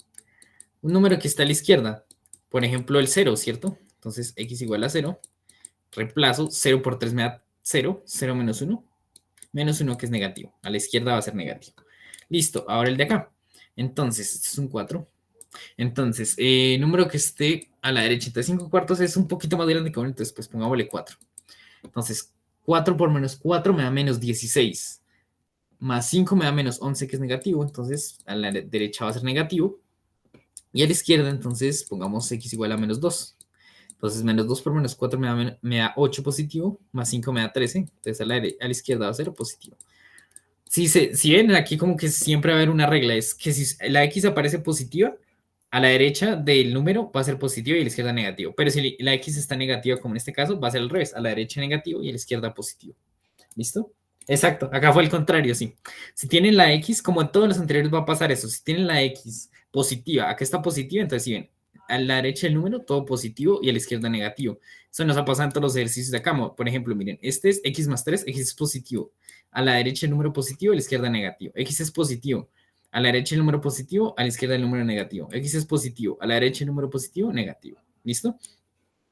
Un número que está a la izquierda, por ejemplo, el 0, ¿cierto? Entonces, x igual a 0. Reemplazo, 0 por 3 me da 0, 0 menos 1 que es negativo. A la izquierda va a ser negativo. Listo, ahora el de acá. Entonces, este es un 4. Entonces, número que esté a la derecha de 5 cuartos es un poquito más grande que 1, entonces pues pongámosle 4. Entonces, 4 por menos 4 me da menos 16. Más 5 me da menos 11 que es negativo, entonces a la derecha va a ser negativo. Y a la izquierda, entonces pongamos x igual a menos 2. Entonces, menos 2 por menos 4 me da 8 positivo, más 5 me da 13. Entonces, a la izquierda va a ser positivo. Si ven, aquí como que siempre va a haber una regla, es que si la x aparece positiva, a la derecha del número va a ser positivo y a la izquierda negativo. Pero si la x está negativa, como en este caso, va a ser al revés, a la derecha negativo y a la izquierda positivo. ¿Listo? Exacto, acá fue el contrario, sí. Si tienen la x, como en todos los anteriores va a pasar eso, si tienen la x positiva, acá está positiva, entonces si ven, a la derecha del número todo positivo y a la izquierda negativo. Eso nos ha pasado en todos los ejercicios de acá. Por ejemplo, miren, este es x más 3, x es positivo. A la derecha el número positivo, a la izquierda negativo. X es positivo. A la derecha el número positivo, a la izquierda el número negativo. X es positivo. A la derecha el número positivo, negativo. ¿Listo?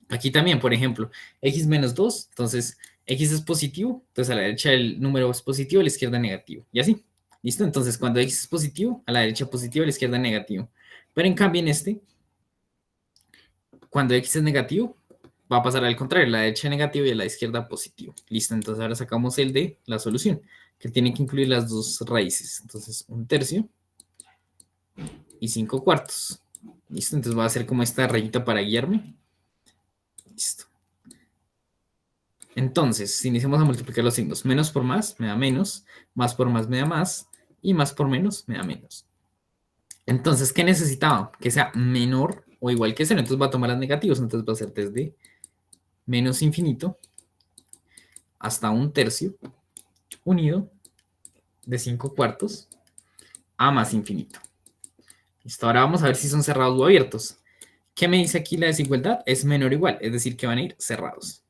Aquí también, por ejemplo, x menos 2, entonces x es positivo, entonces a la derecha el número es positivo, a la izquierda negativo. Y así. ¿Listo? Entonces cuando x es positivo, a la derecha positivo, a la izquierda negativo. Pero en cambio en este, cuando x es negativo, va a pasar al contrario, a la derecha negativo y a la izquierda positivo. Listo, entonces ahora sacamos el de la solución, que tiene que incluir las dos raíces. Entonces, un tercio y 5 cuartos. Listo, entonces voy a hacer como esta rayita para guiarme. Listo. Entonces, si iniciamos a multiplicar los signos, menos por más me da menos, más por más me da más, y más por menos me da menos. Entonces, ¿qué necesitaba? Que sea menor o igual que 0. Entonces va a tomar las negativos, entonces va a ser desde menos infinito hasta un tercio unido de 5 cuartos a más infinito. Listo, ahora vamos a ver si son cerrados o abiertos. ¿Qué me dice aquí la desigualdad? Es menor o igual, es decir, que van a ir cerrados.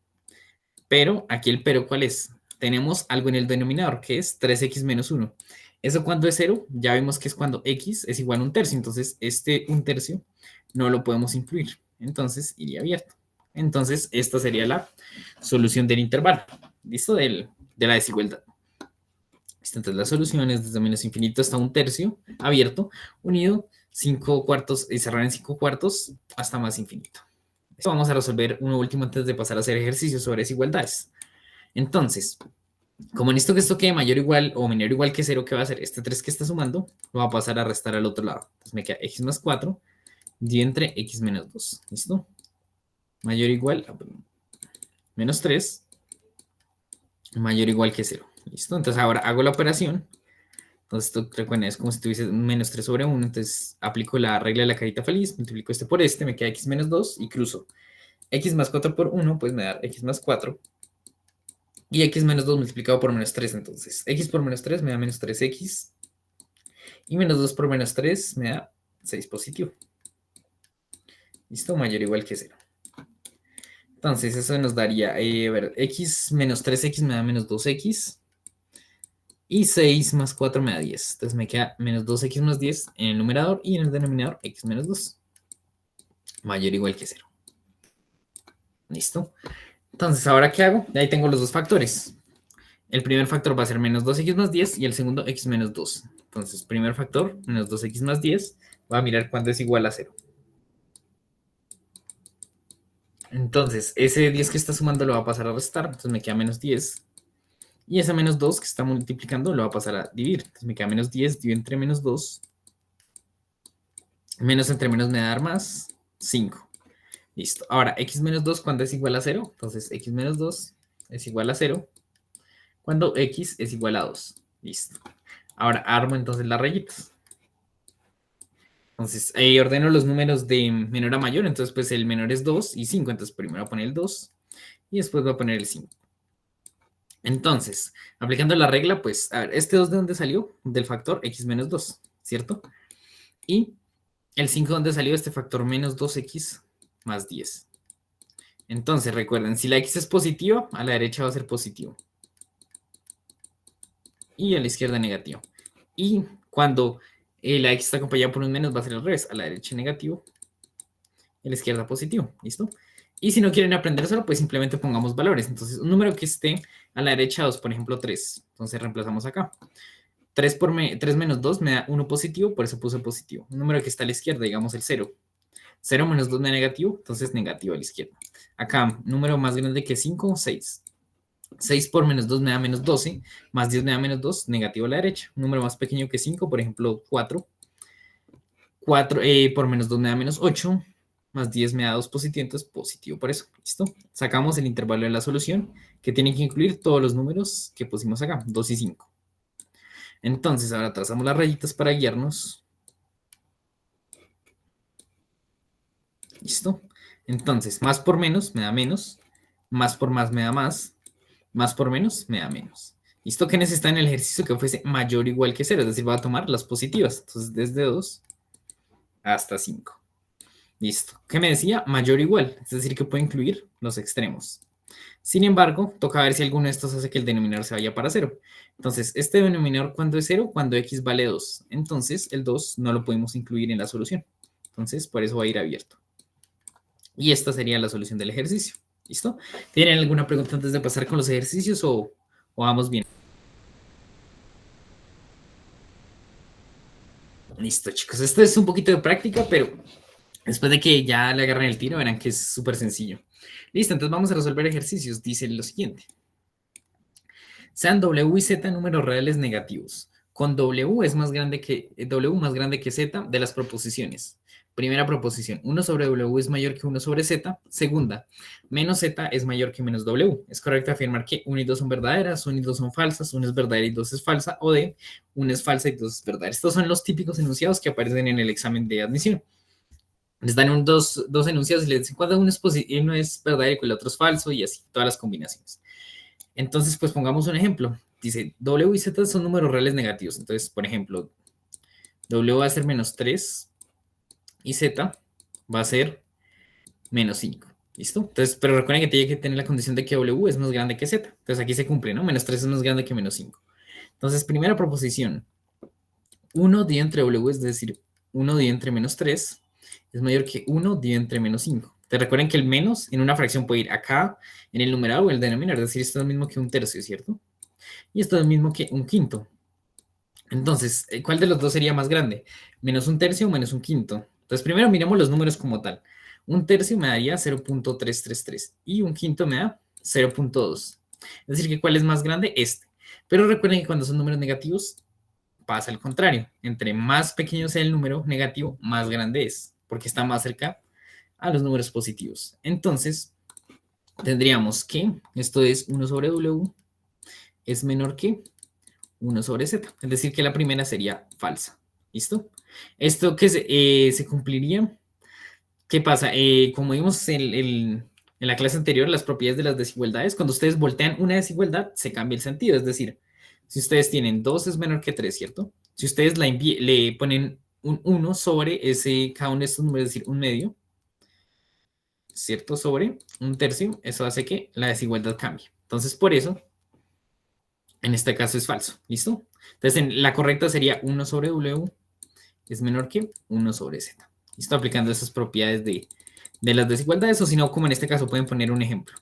Pero, aquí el pero, ¿cuál es? Tenemos algo en el denominador, que es 3x menos 1. ¿Eso cuando es 0? Ya vimos que es cuando x es igual a un tercio. Entonces, este un tercio no lo podemos incluir. Entonces, iría abierto. Entonces, esta sería la solución del intervalo. ¿Listo? De la desigualdad. ¿Listo? Entonces, la solución es desde menos infinito hasta un tercio abierto, unido 5 cuartos y cerrar en 5 cuartos hasta más infinito. Esto vamos a resolver uno último antes de pasar a hacer ejercicios sobre desigualdades. Entonces, como necesito que esto quede mayor o igual o menor o igual que 0, ¿qué va a hacer? Este 3 que está sumando lo va a pasar a restar al otro lado. Entonces me queda x más 4 dividido entre x menos 2. ¿Listo? Mayor o igual a menos 3 mayor o igual que 0. ¿Listo? Entonces ahora hago la operación. Entonces esto, recuerden, es como si tuviese menos 3 sobre 1. Entonces aplico la regla de la carita feliz, multiplico este por este, me queda x menos 2 y cruzo. X más 4 por 1, pues me da x más 4. Y x menos 2 multiplicado por menos 3, entonces x por menos 3 me da menos 3x. Y menos 2 por menos 3 me da 6 positivo. ¿Listo? Mayor o igual que 0. Entonces eso nos daría, a ver, x menos 3x me da menos 2x. Y 6 más 4 me da 10. Entonces me queda menos 2x más 10 en el numerador y en el denominador x menos 2. Mayor o igual que 0. ¿Listo? Entonces, ¿ahora qué hago? Ahí tengo los dos factores. El primer factor va a ser menos 2x más 10 y el segundo x menos 2. Entonces, primer factor, menos 2x más 10, Voy a mirar cuándo es igual a cero. Entonces, ese 10 que está sumando lo va a pasar a restar, entonces me queda menos 10. Y ese menos 2 que está multiplicando lo va a pasar a dividir. Entonces me queda menos 10, divido entre menos 2. Menos entre menos me va a dar más 5. Listo. Ahora, x menos 2 cuando es igual a 0. Entonces, x menos 2 es igual a 0 cuando x es igual a 2. Listo. Ahora armo entonces las rayitas. Entonces, ahí ordeno los números de menor a mayor. Entonces, pues el menor es 2 y 5. Entonces, primero voy a poner el 2 y después voy a poner el 5. Entonces, aplicando la regla, pues, a ver, ¿este 2 de dónde salió? Del factor x menos 2, ¿cierto? Y el 5 de dónde salió este factor menos 2x más 10. Entonces, recuerden, si la x es positiva, a la derecha va a ser positivo. Y a la izquierda negativo. Y cuando la x está acompañada por un menos, va a ser al revés. A la derecha negativo, a la izquierda positivo. ¿Listo? Y si no quieren aprender solo, pues simplemente pongamos valores. Entonces, un número que esté a la derecha 2, por ejemplo, 3. Entonces, reemplazamos acá. 3 menos 2 me da 1 positivo, por eso puse positivo. Un número que está a la izquierda, digamos el 0. 0 menos 2 me da negativo, entonces negativo a la izquierda. Acá, número más grande que 5, 6. 6 por menos 2 me da menos 12, más 10 me da menos 2, negativo a la derecha. Un número más pequeño que 5, por ejemplo, 4. 4 por menos 2 me da menos 8, más 10 me da 2 positivo, entonces positivo por eso. ¿Listo? Sacamos el intervalo de la solución, que tiene que incluir todos los números que pusimos acá, 2 y 5. Entonces, ahora trazamos las rayitas para guiarnos. ¿Listo? Entonces, más por menos me da menos, más por más me da más por menos me da menos. ¿Listo? ¿Qué necesita en el ejercicio que fuese mayor o igual que 0? Es decir, voy a tomar las positivas. Entonces, desde 2 hasta 5. Listo. ¿Qué me decía? Mayor o igual. Es decir, que puede incluir los extremos. Sin embargo, toca ver si alguno de estos hace que el denominador se vaya para 0. Entonces, este denominador, ¿cuándo es 0? Cuando x vale 2. Entonces, el 2 no lo podemos incluir en la solución. Entonces, por eso va a ir abierto. Y esta sería la solución del ejercicio. ¿Listo? ¿Tienen alguna pregunta antes de pasar con los ejercicios o vamos bien? Listo, chicos. Esto es un poquito de práctica, pero después de que ya le agarren el tiro, verán que es súper sencillo. Listo, entonces vamos a resolver ejercicios. Dice lo siguiente. Sean W y Z números reales negativos. Con W es más grande que W más grande que Z de las proposiciones. Primera proposición, 1 sobre W es mayor que 1 sobre Z. Segunda, menos Z es mayor que menos W. Es correcto afirmar que 1 y 2 son verdaderas, 1 y 2 son falsas, 1 es verdadera y 2 es falsa, o D, 1 es falsa y 2 es verdadera. Estos son los típicos enunciados que aparecen en el examen de admisión. Les dan dos enunciados y les dicen cuál uno es verdadero y el otro es falso y así, todas las combinaciones. Entonces, pues pongamos un ejemplo. Dice, W y Z son números reales negativos. Entonces, por ejemplo, W va a ser menos 3 y Z va a ser menos 5. ¿Listo? Entonces, pero recuerden que tiene que tener la condición de que W es más grande que Z. Entonces, aquí se cumple, ¿no? Menos 3 es más grande que menos 5. Entonces, primera proposición. 1 dividido entre W, es decir, 1 dividido entre menos 3, es mayor que 1 dividido entre menos 5. Te recuerden que el menos en una fracción puede ir acá en el numerador o el denominador. Es decir, esto es lo mismo que un tercio, ¿cierto? Y esto es lo mismo que un quinto. Entonces, ¿cuál de los dos sería más grande? ¿Menos un tercio o menos un quinto? Entonces, primero miremos los números como tal. Un tercio me daría 0.333 y un quinto me da 0.2. Es decir, que ¿cuál es más grande? Este. Pero recuerden que cuando son números negativos, pasa al contrario. Entre más pequeño sea el número negativo, más grande es, porque está más cerca a los números positivos. Entonces, tendríamos que esto es 1 sobre W es menor que 1 sobre Z. Es decir, que la primera sería falsa. ¿Listo? Esto que se cumpliría. ¿Qué pasa? Como vimos en la clase anterior, las propiedades de las desigualdades, cuando ustedes voltean una desigualdad, se cambia el sentido. Es decir, si ustedes tienen 2 es menor que 3, ¿cierto? Si ustedes le ponen un 1 sobre cada uno de estos números, es decir, un medio, ¿cierto? Sobre un tercio, eso hace que la desigualdad cambie. Entonces, por eso, en este caso es falso. ¿Listo? Entonces, la correcta sería 1 sobre W es menor que 1 sobre Z. ¿Listo? Aplicando esas propiedades de las desigualdades, o si no, como en este caso, pueden poner un ejemplo.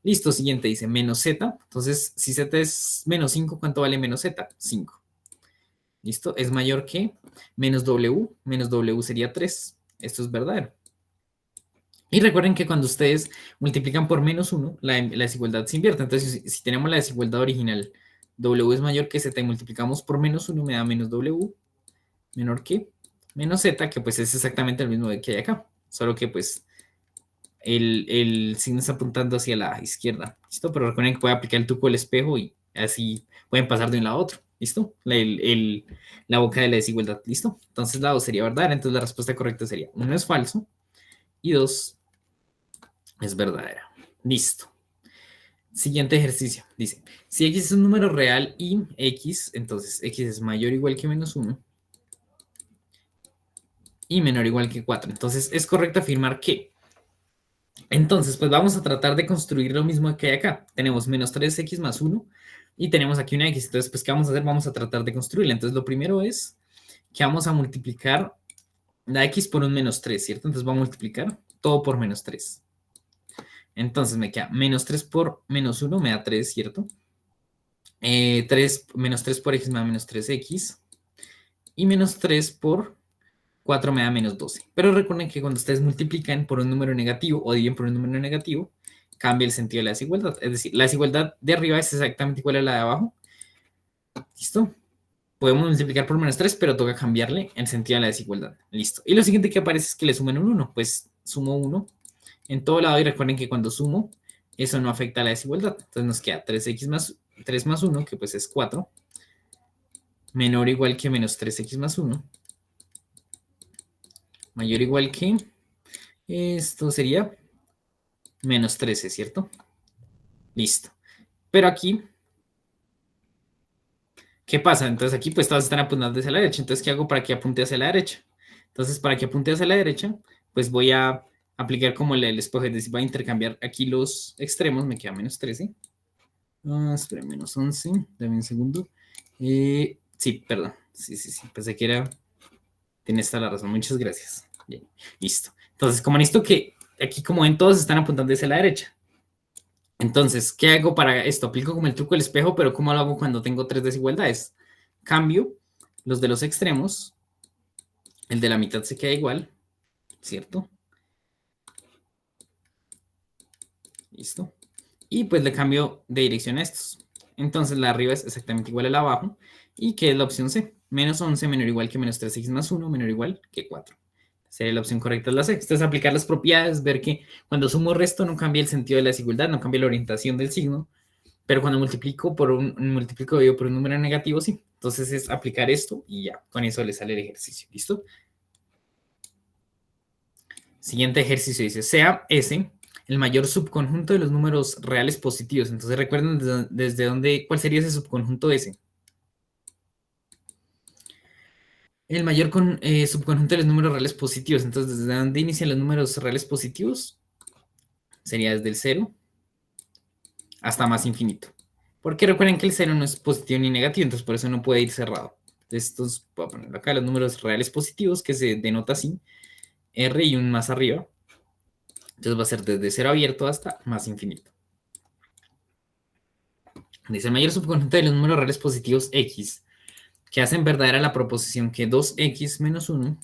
Listo, siguiente dice menos Z. Entonces, si Z es menos 5, ¿cuánto vale menos Z? 5. ¿Listo? Es mayor que menos W sería 3. Esto es verdadero. Y recuerden que cuando ustedes multiplican por menos 1, la desigualdad se invierte. Entonces, si tenemos la desigualdad original, W es mayor que Z y multiplicamos por menos 1, me da menos W, menor que menos Z, que pues es exactamente el mismo que hay acá. Solo que pues el signo está apuntando hacia la izquierda. ¿Listo? Pero recuerden que puede aplicar el truco del espejo y así pueden pasar de un lado a otro. ¿Listo? La boca de la desigualdad. ¿Listo? Entonces la 2 sería verdadera. Entonces la respuesta correcta sería 1 es falso y 2 es verdadera. Listo. Siguiente ejercicio. Dice, si x es un número real y x, entonces x es mayor o igual que menos 1 y menor o igual que 4. Entonces es correcto afirmar que. Entonces, pues vamos a tratar de construir lo mismo que hay acá. Tenemos menos 3x más 1 y tenemos aquí una x. Entonces, pues, ¿qué vamos a hacer? Vamos a tratar de construirla. Entonces, lo primero es que vamos a multiplicar la x por un menos 3, ¿cierto? Entonces, vamos a multiplicar todo por menos 3. Entonces, me queda menos 3 por menos 1 me da 3, ¿cierto? Menos 3 por x me da menos 3x. Y menos 3 por 4 me da menos 12. Pero recuerden que cuando ustedes multiplican por un número negativo o dividen por un número negativo, cambia el sentido de la desigualdad. Es decir, la desigualdad de arriba es exactamente igual a la de abajo. ¿Listo? Podemos multiplicar por menos 3, pero toca cambiarle el sentido de la desigualdad. Listo. Y lo siguiente que aparece es que le sumen un 1. Pues sumo 1 en todo lado y recuerden que cuando sumo, eso no afecta a la desigualdad. Entonces nos queda 3x más 3 más 1, que pues es 4, menor o igual que menos 3x más 1, mayor o igual que, esto sería menos 13, ¿cierto? Listo. Pero aquí, ¿qué pasa? Entonces aquí pues todas están apuntando hacia la derecha. Entonces, ¿qué hago para que apunte hacia la derecha? Entonces, para que apunte hacia la derecha, pues voy a aplicar como el espejo, es decir, voy a intercambiar aquí los extremos, me queda menos 13. Espera, menos 11, dame un segundo. Sí, perdón. Sí, pensé que era... Tienes toda la razón, muchas gracias. Bien, listo. Entonces, como listo que aquí como ven todos están apuntando hacia la derecha. Entonces, ¿qué hago para esto? Aplico como el truco del espejo, pero ¿cómo lo hago cuando tengo tres desigualdades? Cambio los de los extremos, el de la mitad se queda igual, ¿cierto? Listo. Y pues le cambio de dirección a estos. Entonces la de arriba es exactamente igual a la de abajo. ¿Y qué es la opción C? Menos 11 menor o igual que menos 3x más 1 menor o igual que 4. Sería la opción correcta es la C. Esto es aplicar las propiedades, ver que cuando sumo resto no cambia el sentido de la desigualdad, no cambia la orientación del signo. Pero cuando multiplico yo por un número negativo, sí. Entonces es aplicar esto y ya, con eso le sale el ejercicio. ¿Listo? Siguiente ejercicio dice, sea S el mayor subconjunto de los números reales positivos. Entonces recuerden desde dónde, ¿cuál sería ese subconjunto S? El mayor subconjunto de los números reales positivos. Entonces, ¿desde dónde inician los números reales positivos? Sería desde el 0 hasta más infinito. Porque recuerden que el 0 no es positivo ni negativo, entonces por eso no puede ir cerrado. Estos, voy a poner acá los números reales positivos, que se denota así, R y un más arriba. Entonces va a ser desde 0 abierto hasta más infinito. Dice el mayor subconjunto de los números reales positivos X, que hacen verdadera la proposición que 2x menos 1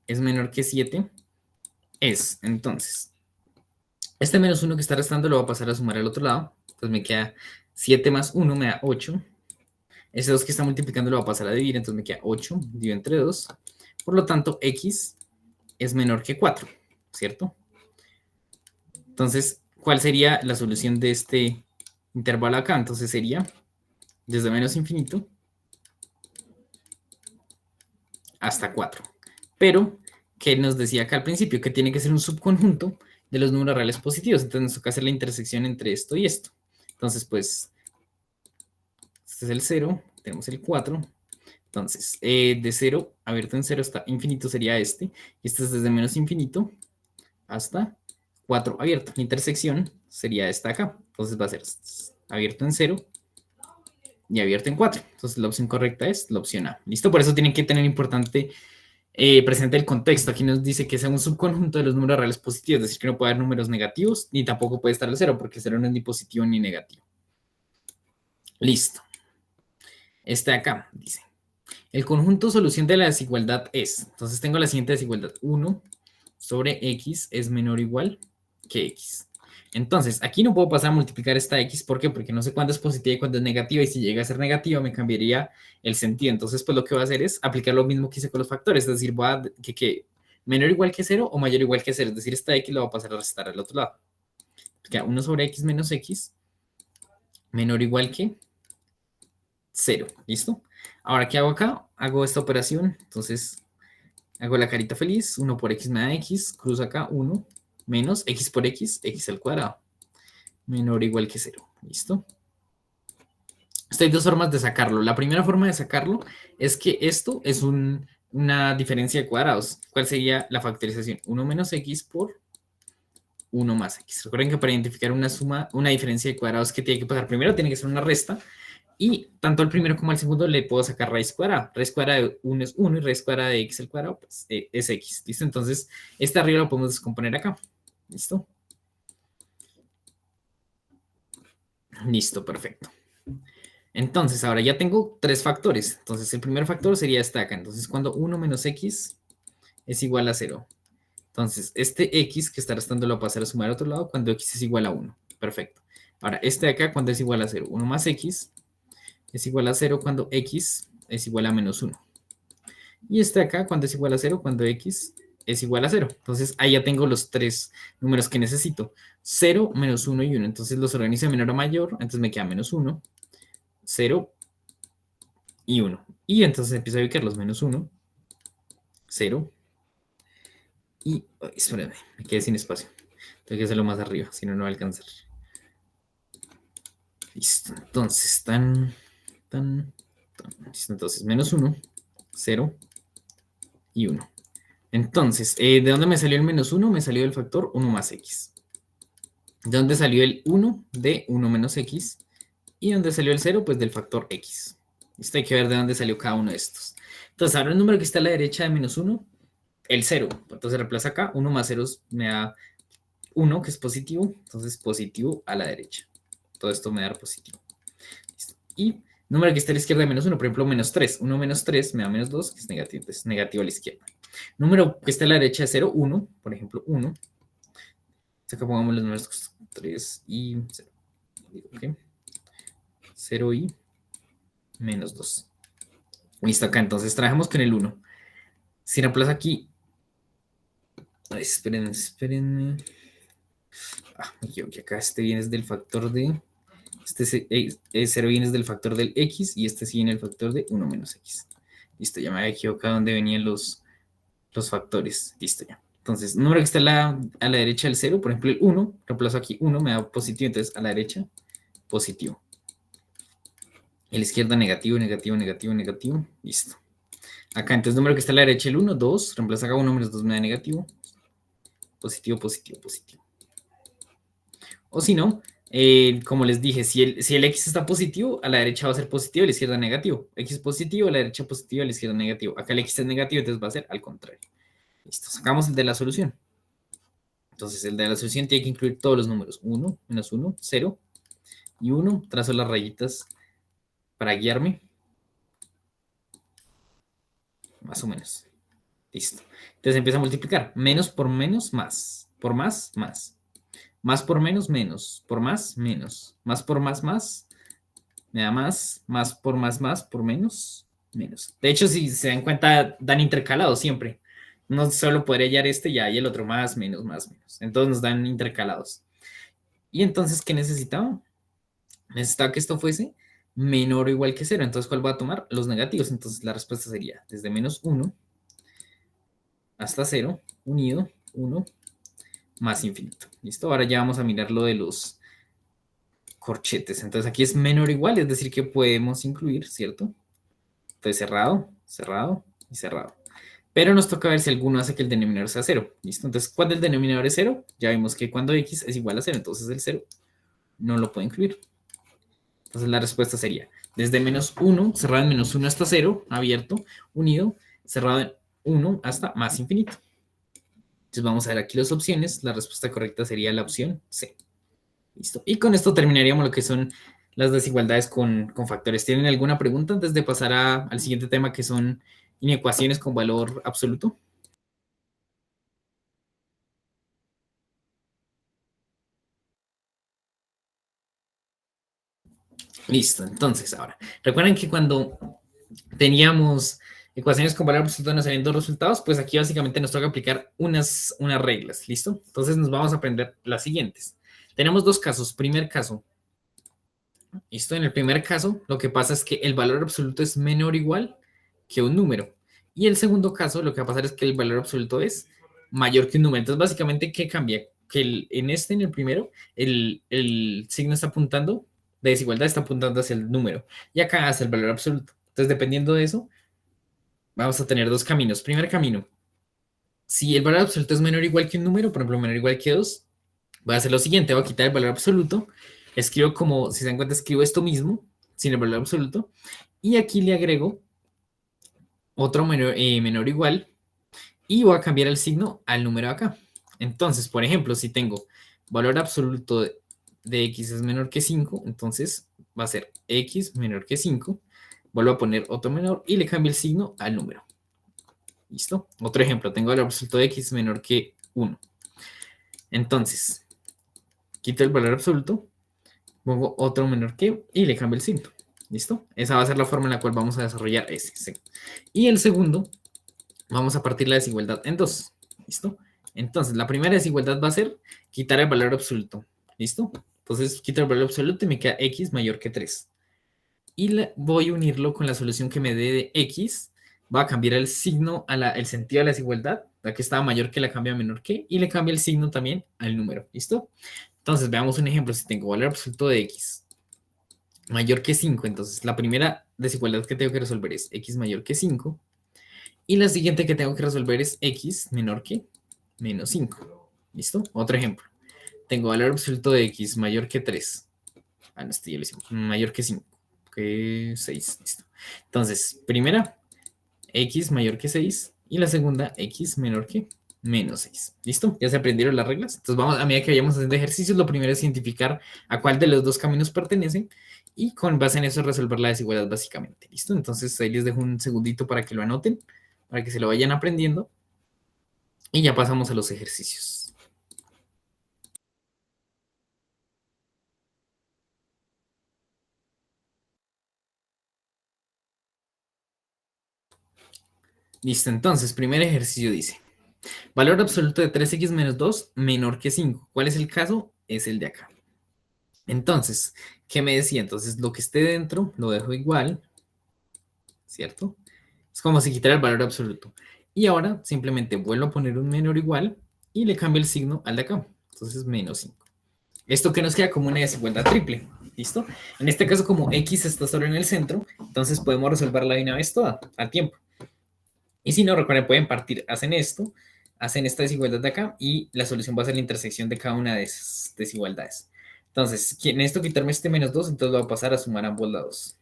es menor que 7, es, entonces, este menos 1 que está restando lo va a pasar a sumar al otro lado. Entonces me queda 7 más 1 me da 8. Ese 2 que está multiplicando lo va a pasar a dividir, entonces me queda 8 dividido entre 2. Por lo tanto, x es menor que 4, ¿cierto? Entonces, ¿cuál sería la solución de este intervalo acá? Entonces sería desde menos infinito hasta 4. Pero, ¿qué nos decía acá al principio? Que tiene que ser un subconjunto de los números reales positivos. Entonces nos toca hacer la intersección entre esto y esto. Entonces, pues, este es el 0, tenemos el 4. Entonces, de 0 abierto en 0 hasta infinito sería este. Y este es desde menos infinito hasta 4 abierto. La intersección sería esta acá. Entonces va a ser abierto en 0 y abierto en 4. Entonces la opción correcta es la opción A. ¿Listo? Por eso tienen que tener importante presente el contexto. Aquí nos dice que sea un subconjunto de los números reales positivos. Es decir, que no puede haber números negativos ni tampoco puede estar el 0 porque el 0 no es ni positivo ni negativo. Listo. Este de acá dice. El conjunto solución de la desigualdad es, entonces tengo la siguiente desigualdad, 1 sobre x es menor o igual que x. Entonces, aquí no puedo pasar a multiplicar esta x, ¿por qué? Porque no sé cuándo es positiva y cuándo es negativa, y si llega a ser negativa me cambiaría el sentido. Entonces, pues lo que voy a hacer es aplicar lo mismo que hice con los factores, es decir, voy a que menor o igual que 0 o mayor o igual que 0, es decir, esta x lo voy a pasar a restar al otro lado. Queda 1 sobre x menos x menor o igual que 0, ¿listo? Ahora, ¿qué hago acá? Hago esta operación, entonces hago la carita feliz, 1 por x me da x, cruzo acá 1, menos x por x, x al cuadrado, menor o igual que 0, ¿listo? Hay dos formas de sacarlo. La primera forma de sacarlo es que esto es una diferencia de cuadrados. ¿Cuál sería la factorización? 1 menos x por 1 más x. Recuerden que para identificar una suma, una diferencia de cuadrados que tiene que pasar primero, tiene que ser una resta. Y tanto al primero como al segundo le puedo sacar raíz cuadrada. Raíz cuadrada de 1 es 1 y raíz cuadrada de x al cuadrado pues, es x. ¿Listo? Entonces, este arriba lo podemos descomponer acá. ¿Listo? Listo, perfecto. Entonces, ahora ya tengo tres factores. Entonces, el primer factor sería este acá. Entonces, cuando 1 menos x es igual a 0. Entonces, este x que está restando lo va a pasar a sumar al otro lado cuando x es igual a 1. Perfecto. Ahora, este de acá cuando es igual a 0. 1 más x es igual a 0 cuando x es igual a menos 1. Y este de acá cuando es igual a 0 cuando x es igual a 0. Entonces, ahí ya tengo los tres números que necesito. 0, menos 1 y 1. Entonces, los organizo de menor a mayor. Entonces, me queda menos 1, 0 y 1. Y entonces empiezo a ubicar los menos 1, 0 y... ay, espérame, me quedé sin espacio. Tengo que hacerlo más arriba, si no, no va a alcanzar. Listo, entonces, listo, entonces, menos 1, 0 y 1. Entonces, ¿de dónde me salió el menos 1? Me salió del factor 1 más x. ¿De dónde salió el 1? De 1 menos x. ¿Y dónde salió el 0? Pues del factor x. Listo, hay que ver de dónde salió cada uno de estos. Entonces, ahora el número que está a la derecha de menos 1, el 0. Entonces, reemplaza acá, 1 más 0 me da 1, que es positivo. Entonces, positivo a la derecha. Todo esto me da positivo. Listo. Y número que está a la izquierda de menos 1, por ejemplo, menos 3. 1 menos 3 me da menos 2, que es negativo. Entonces, negativo a la izquierda. Número que está a la derecha de 0, 1. Por ejemplo, 1. Acá pongamos los números 3 y 0. ¿Okay? 0 y menos 2. Listo, acá entonces trabajamos con el 1. Si reemplazo aquí... Ay, espérenme. Me equivoqué acá. Este viene del factor de... Este 0 viene del factor del x y este sí viene del factor de 1 menos x. Listo, ya me había equivocado donde venían los factores. Listo ya. Entonces, número que está a la derecha del 0, por ejemplo el 1, reemplazo aquí 1, me da positivo, entonces a la derecha, positivo. A la izquierda, negativo, negativo, negativo, negativo. Listo. Acá, entonces, número que está a la derecha el 1, 2, reemplazo acá 1 menos 2 me da negativo. Positivo, positivo, positivo. O si no, como les dije, si el x está positivo, a la derecha va a ser positivo, a la izquierda negativo. X positivo, a la derecha positivo, a la izquierda negativo. Acá el x es negativo, entonces va a ser al contrario. Listo, sacamos el de la solución. Entonces, el de la solución tiene que incluir todos los números. 1, menos 1, 0 y 1. Trazo las rayitas para guiarme. Más o menos. Listo. Entonces empieza a multiplicar. Menos por menos, más. Por más, más. Más por menos, menos. Por más, menos. Más por más, más. Me da más. Más por más, por menos, menos. De hecho, si se dan cuenta, dan intercalados siempre. No solo podría hallar este ya y el otro más, menos, más, menos. Entonces nos dan intercalados. Y entonces, ¿qué necesitaba? Necesitaba que esto fuese menor o igual que 0. Entonces, ¿cuál va a tomar? Los negativos. Entonces, la respuesta sería desde menos 1 hasta 0, unido, 1, más infinito. ¿Listo? Ahora ya vamos a mirar lo de los corchetes. Entonces, aquí es menor o igual, es decir, que podemos incluir, ¿cierto? Entonces, cerrado, cerrado y cerrado. Pero nos toca ver si alguno hace que el denominador sea 0. ¿Listo? Entonces, cuando el denominador es 0, ya vimos que cuando x es igual a 0, entonces el 0 no lo puede incluir. Entonces la respuesta sería desde menos 1, cerrado en menos 1 hasta 0, abierto, unido, cerrado en 1 hasta más infinito. Entonces vamos a ver aquí las opciones. La respuesta correcta sería la opción C. Listo. Y con esto terminaríamos lo que son las desigualdades con factores. ¿Tienen alguna pregunta antes de pasar al siguiente tema que son inecuaciones con valor absoluto? Listo, entonces ahora, recuerden que cuando teníamos ecuaciones con valor absoluto nos salían dos resultados, pues aquí básicamente nos toca aplicar unas reglas, ¿listo? Entonces nos vamos a aprender las siguientes. Tenemos dos casos. Primer caso, ¿listo? En el primer caso, lo que pasa es que el valor absoluto es menor o igual que un número. Y el segundo caso, lo que va a pasar es que el valor absoluto es mayor que un número. Entonces, básicamente, ¿qué cambia? Que en el primero, el signo está apuntando, de desigualdad está apuntando hacia el número. Y acá hacia el valor absoluto. Entonces, dependiendo de eso, vamos a tener dos caminos. Primer camino, si el valor absoluto es menor o igual que un número, por ejemplo, menor o igual que 2, voy a hacer lo siguiente, voy a quitar el valor absoluto, escribo como, si se dan cuenta, escribo esto mismo, sin el valor absoluto, y aquí le agrego otro menor o igual, y voy a cambiar el signo al número de acá. Entonces, por ejemplo, si tengo valor absoluto de x es menor que 5, entonces va a ser x menor que 5, vuelvo a poner otro menor y le cambio el signo al número. ¿Listo? Otro ejemplo, tengo valor absoluto de x menor que 1. Entonces, quito el valor absoluto, pongo otro menor que y le cambio el signo. ¿Listo? Esa va a ser la forma en la cual vamos a desarrollar ese. Sí. Y el segundo, vamos a partir la desigualdad en dos. ¿Listo? Entonces, la primera desigualdad va a ser quitar el valor absoluto. ¿Listo? Entonces, quito el valor absoluto y me queda x mayor que 3. Y voy a unirlo con la solución que me dé de x. Va a cambiar el signo, el sentido de la desigualdad, la que estaba mayor que la cambia a menor que, y le cambia el signo también al número. ¿Listo? Entonces, veamos un ejemplo. Si tengo valor absoluto de x mayor que 5, entonces la primera desigualdad que tengo que resolver es x mayor que 5. Y la siguiente que tengo que resolver es x menor que menos 5. ¿Listo? Otro ejemplo. Tengo valor absoluto de x mayor que 3. Ah, no, este ya lo hicimos. Mayor que 5. Que 6. Listo. Entonces, primera, x mayor que 6. Y la segunda, x menor que menos 6. ¿Listo? Ya se aprendieron las reglas. Entonces, vamos, a medida que vayamos haciendo ejercicios, lo primero es identificar a cuál de los dos caminos pertenecen y con base en eso resolver la desigualdad básicamente. ¿Listo? Entonces, ahí les dejo un segundito para que lo anoten, para que se lo vayan aprendiendo y ya pasamos a los ejercicios. Listo, entonces, primer ejercicio dice, valor absoluto de 3x menos 2 menor que 5. ¿Cuál es el caso? Es el de acá. Entonces, ¿qué me decía? Entonces, lo que esté dentro lo dejo igual, ¿cierto? Es como si quitara el valor absoluto. Y ahora simplemente vuelvo a poner un menor igual y le cambio el signo al de acá. Entonces, menos 5. Esto que nos queda como una desigualdad triple. ¿Listo? En este caso, como x está solo en el centro, entonces podemos resolverla de una vez toda, al tiempo. Y si no, recuerden, pueden partir, hacen esto, hacen esta desigualdad de acá y la solución va a ser la intersección de cada una de esas desigualdades. Entonces, necesito quitarme este menos 2, entonces lo voy a pasar a sumar ambos lados.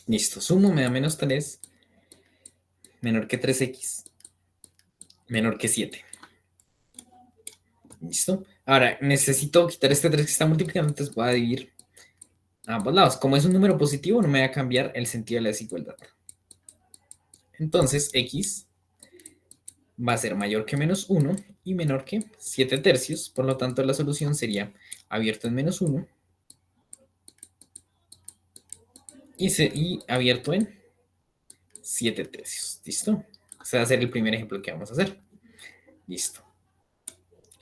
Listo, sumo, me da menos 3, menor que 3x, menor que 7. ¿Listo? Ahora, necesito quitar este 3 que está multiplicando, entonces voy a dividir a ambos lados. Como es un número positivo, no me va a cambiar el sentido de la desigualdad. Entonces, x va a ser mayor que menos 1 y menor que 7 tercios. Por lo tanto, la solución sería abierto en menos 1 y abierto en 7 tercios. ¿Listo? Ese va a ser el primer ejemplo que vamos a hacer. Listo.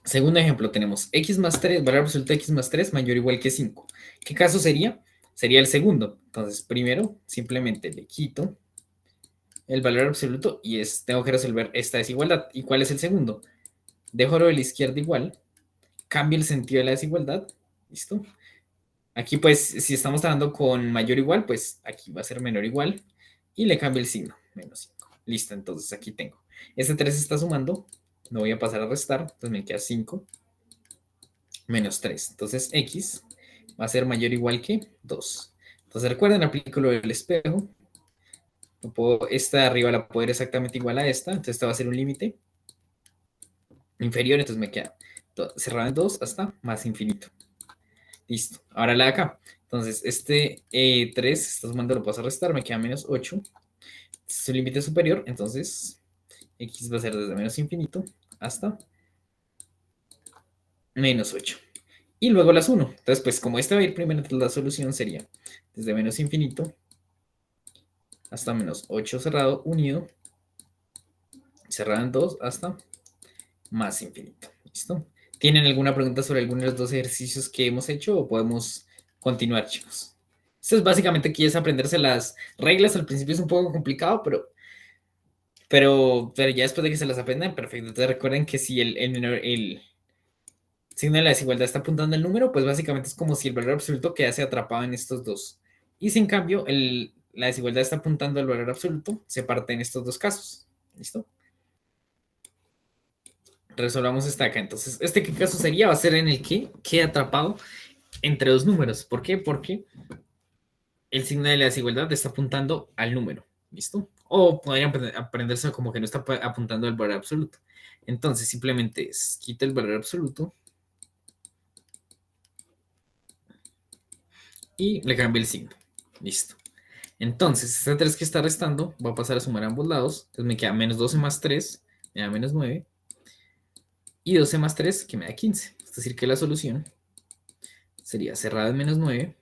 Segundo ejemplo, tenemos x más 3, valor absoluto de x más 3 mayor o igual que 5. ¿Qué caso sería? Sería el segundo. Entonces, primero, simplemente le quito el valor absoluto y tengo que resolver esta desigualdad. ¿Y cuál es el segundo? Dejo lo de la izquierda igual, cambio el sentido de la desigualdad. ¿Listo? Aquí, pues, si estamos trabajando con mayor o igual, pues aquí va a ser menor o igual y le cambio el signo, menos 5. Listo, entonces aquí tengo. Este 3 está sumando, no voy a pasar a restar, entonces me queda 5 menos 3. Entonces x va a ser mayor o igual que 2. Entonces recuerden, aplico lo del espejo Esta de arriba la puedo ver exactamente igual a esta, entonces esta va a ser un límite inferior, entonces me queda cerrado en 2 hasta más infinito. Listo. Ahora la de acá. Entonces, este 3, esta sumando lo paso a restar, me queda menos 8. Este es su límite superior, entonces x va a ser desde menos infinito hasta menos 8. Y luego las 1. Entonces, pues como esta va a ir primero, entonces la solución sería desde menos infinito hasta menos 8 cerrado, unido, cerrado en 2 hasta más infinito. ¿Listo? ¿Tienen alguna pregunta sobre alguno de los dos ejercicios que hemos hecho o podemos continuar, chicos? Esto es básicamente que es aprenderse las reglas. Al principio es un poco complicado, pero ya después de que se las aprendan, perfecto. Entonces recuerden que si el signo de la desigualdad está apuntando al número, pues básicamente es como si el valor absoluto quedase atrapado en estos dos. Y si en cambio la desigualdad está apuntando al valor absoluto, se parte en estos dos casos. ¿Listo? Resolvamos esta acá. Entonces, ¿este qué caso sería? Va a ser en el que queda atrapado entre dos números. ¿Por qué? Porque el signo de la desigualdad está apuntando al número. ¿Listo? O podrían aprenderse como que no está apuntando al valor absoluto. Entonces, simplemente es quita el valor absoluto y le cambia el signo. Listo. Entonces, este 3 que está restando va a pasar a sumar a ambos lados. Entonces me queda menos 12 más 3, me da menos 9. Y 12 más 3, que me da 15. Es decir, que la solución sería cerrada en menos 9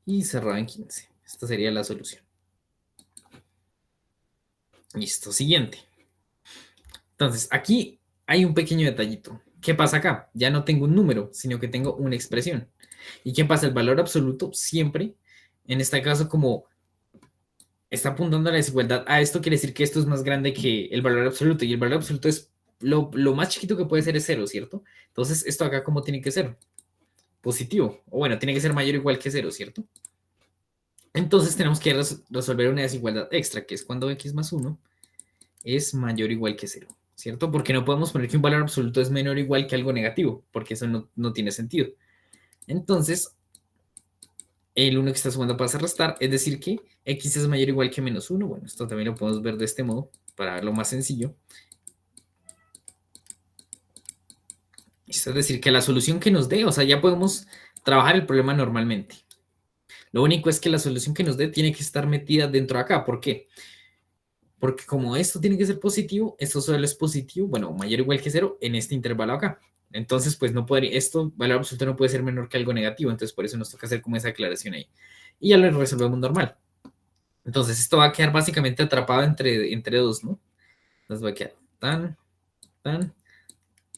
y cerrada en 15. Esta sería la solución. Listo, siguiente. Entonces, aquí hay un pequeño detallito. ¿Qué pasa acá? Ya no tengo un número, sino que tengo una expresión. ¿Y qué pasa? El valor absoluto siempre, en este caso, como está apuntando a la desigualdad, a esto quiere decir que esto es más grande que el valor absoluto. Y el valor absoluto es lo más chiquito que puede ser es 0, ¿cierto? Entonces, esto acá, ¿cómo tiene que ser? Positivo. O bueno, tiene que ser mayor o igual que 0, ¿cierto? Entonces tenemos que resolver una desigualdad extra, que es cuando x más 1 es mayor o igual que 0, ¿cierto? Porque no podemos poner que un valor absoluto es menor o igual que algo negativo, porque eso no tiene sentido. Entonces, el 1 que está sumando pasa a restar, es decir que x es mayor o igual que menos 1. Bueno, esto también lo podemos ver de este modo, para verlo más sencillo. Esto es decir, que la solución que nos dé, o sea, ya podemos trabajar el problema normalmente. Lo único es que la solución que nos dé tiene que estar metida dentro de acá. ¿Por qué? Porque como esto tiene que ser positivo, esto solo es positivo, bueno, mayor o igual que 0 en este intervalo acá. Entonces, pues no podría, esto, valor absoluto no puede ser menor que algo negativo, entonces por eso nos toca hacer como esa aclaración ahí. Y ya lo resolvemos normal. Entonces, esto va a quedar básicamente atrapado entre dos, ¿no? Entonces va a quedar tan,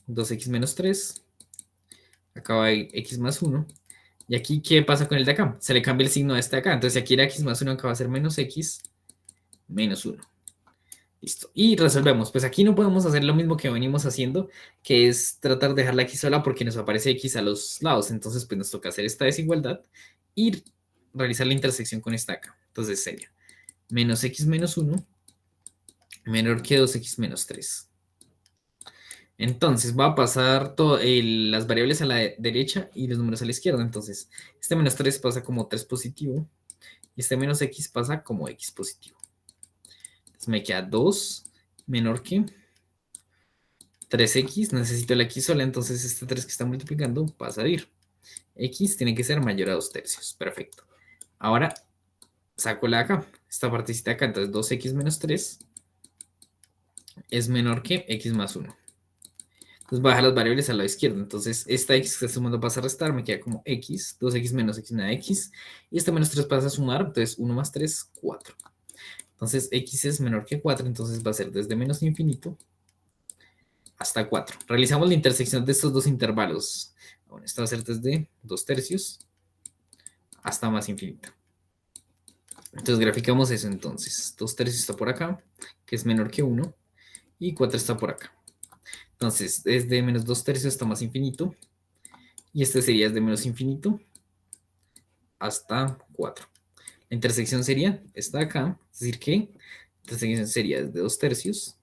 2x menos 3, acá va a ir x más 1. Y aquí, ¿qué pasa con el de acá? Se le cambia el signo a este de acá. Entonces, aquí era x más 1, acá va a ser menos x menos 1. Listo. Y resolvemos. Pues aquí no podemos hacer lo mismo que venimos haciendo, que es tratar de dejarla aquí sola porque nos aparece x a los lados. Entonces, pues nos toca hacer esta desigualdad y realizar la intersección con esta acá. Entonces sería menos x menos 1 menor que 2x menos 3. Entonces va a pasar las variables a la derecha y los números a la izquierda. Entonces, este menos 3 pasa como 3 positivo y este menos x pasa como x positivo. Entonces me queda 2 menor que 3x, necesito la x sola, entonces este 3 que está multiplicando pasa a ir. X tiene que ser mayor a 2 tercios, perfecto. Ahora saco la de acá, esta partecita de acá, entonces 2x menos 3 es menor que x más 1. Entonces baja las variables al lado izquierdo, entonces esta x que está sumando pasa a restar, me queda como x, 2x menos x me da x, y este menos 3 pasa a sumar, entonces 1 más 3, 4. Entonces x es menor que 4, entonces va a ser desde menos infinito hasta 4. Realizamos la intersección de estos dos intervalos. Bueno, esto va a ser desde 2 tercios hasta más infinito. Entonces graficamos eso entonces. 2 tercios está por acá, que es menor que 1, y 4 está por acá. Entonces, desde menos 2 tercios hasta más infinito, y este sería desde menos infinito hasta 4. La intersección sería esta de acá, es decir que la intersección sería desde 2 tercios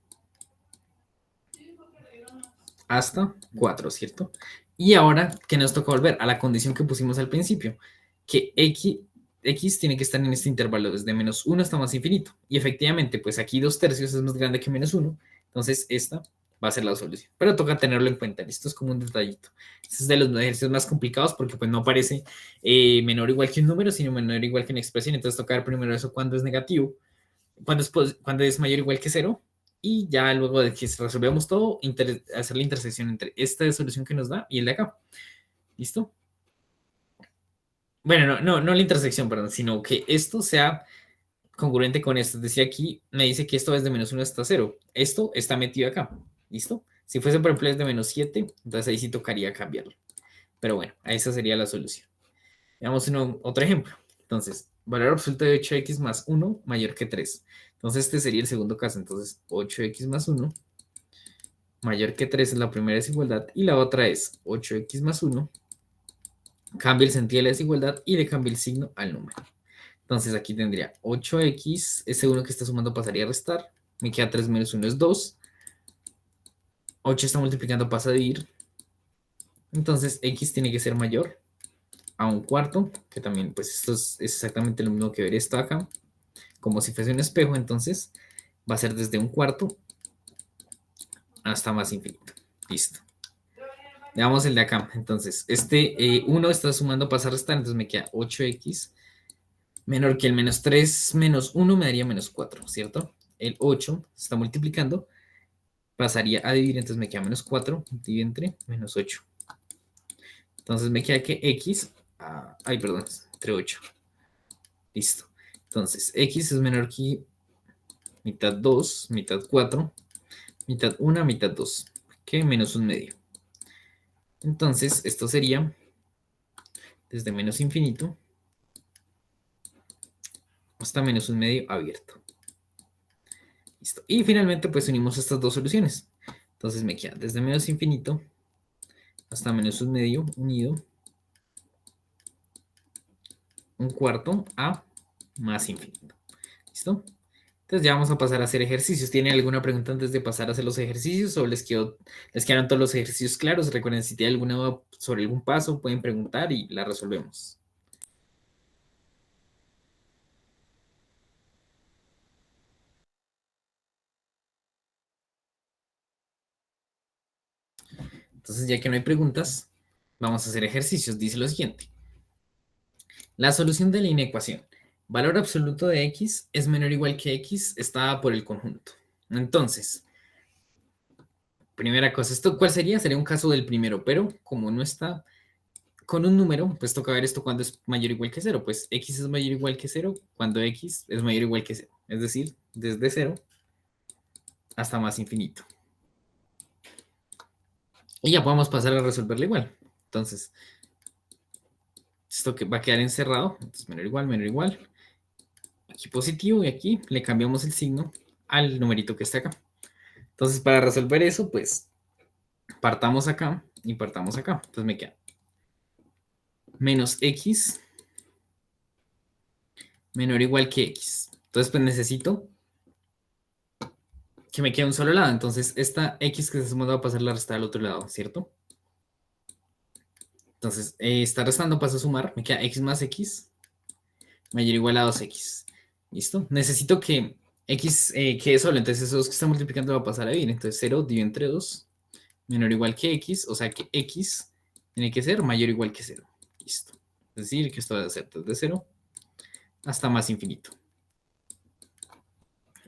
hasta 4, ¿cierto? Y ahora, ¿qué nos toca volver? A la condición que pusimos al principio, que x X tiene que estar en este intervalo desde menos 1 hasta más infinito. Y efectivamente, pues aquí 2/3 es más grande que menos 1. Entonces esta va a ser la solución. Pero toca tenerlo en cuenta. Esto es como un detallito. Este es de los ejercicios más complicados porque pues no aparece menor o igual que un número, sino menor o igual que una expresión. Entonces toca ver primero eso cuando es negativo, cuando es mayor o igual que cero. Y ya luego de que resolvemos todo, hacer la intersección entre esta solución que nos da y el de acá. ¿Listo? Bueno, no la intersección, perdón, sino que esto sea congruente con esto. Es decir, aquí me dice que esto es de menos 1 hasta cero. Esto está metido acá. ¿Listo? Si fuese, por ejemplo, es de menos 7, entonces ahí sí tocaría cambiarlo. Pero bueno, esa sería la solución. Veamos otro ejemplo. Entonces, valor absoluto de 8x más 1 mayor que 3. Entonces, este sería el segundo caso. Entonces, 8x más 1 mayor que 3 es la primera desigualdad. Y la otra es 8x más 1. Cambio el sentido de la desigualdad y le cambio el signo al número. Entonces aquí tendría 8x, ese 1 que está sumando pasaría a restar, me queda 3 menos 1 es 2, 8 está multiplicando pasa a dividir, entonces x tiene que ser mayor a un cuarto, que también pues esto es exactamente lo mismo que ver esto acá, como si fuese un espejo, entonces va a ser desde un cuarto hasta más infinito. Listo. Veamos el de acá. Entonces, este 1 está sumando pasa a restar, entonces me queda 8x menor que el menos 3 menos 1 me daría menos 4, ¿cierto? El 8 se está multiplicando, pasaría a dividir, entonces me queda menos 4, dividido entre menos 8. Entonces me queda que x, ay, perdón, entre 8. Listo. Entonces, x es menor que mitad 2, mitad 4, mitad 1, mitad 2, que menos 1 medio. Entonces, esto sería desde menos infinito hasta menos 1 medio abierto. Listo. Y finalmente, pues unimos estas dos soluciones. Entonces me queda desde menos infinito hasta menos 1 medio unido un cuarto a más infinito. ¿Listo? Entonces ya vamos a pasar a hacer ejercicios. ¿Tienen alguna pregunta antes de pasar a hacer los ejercicios o les quedaron todos los ejercicios claros? Recuerden, si tienen alguna duda sobre algún paso, pueden preguntar y la resolvemos. Entonces, ya que no hay preguntas, vamos a hacer ejercicios. Dice lo siguiente. La solución de la inecuación. Valor absoluto de x es menor o igual que x está por el conjunto. Entonces, primera cosa, ¿esto cuál sería? Sería un caso del primero, pero como no está con un número, pues toca ver esto cuando es mayor o igual que cero. Pues x es mayor o igual que cero cuando x es mayor o igual que cero. Es decir, desde cero hasta más infinito. Y ya podemos pasar a resolverlo igual. Entonces, esto que va a quedar encerrado. Entonces, menor o igual, menor o igual. Aquí positivo y aquí le cambiamos el signo al numerito que está acá. Entonces, para resolver eso, pues partamos acá y partamos acá. Entonces me queda menos x menor o igual que x. Entonces, pues necesito que me quede un solo lado. Entonces, esta x que se suma va a pasar la restada al otro lado, ¿cierto? Entonces, está restando, pasa a sumar. Me queda x más x mayor o igual a 2x. ¿Listo? Necesito que x quede solo. Entonces, esos que está multiplicando va a pasar a dividir. Entonces, 0 dividido entre 2 menor o igual que x. O sea que x tiene que ser mayor o igual que 0. Listo. Es decir, que esto va a ser desde 0 hasta más infinito.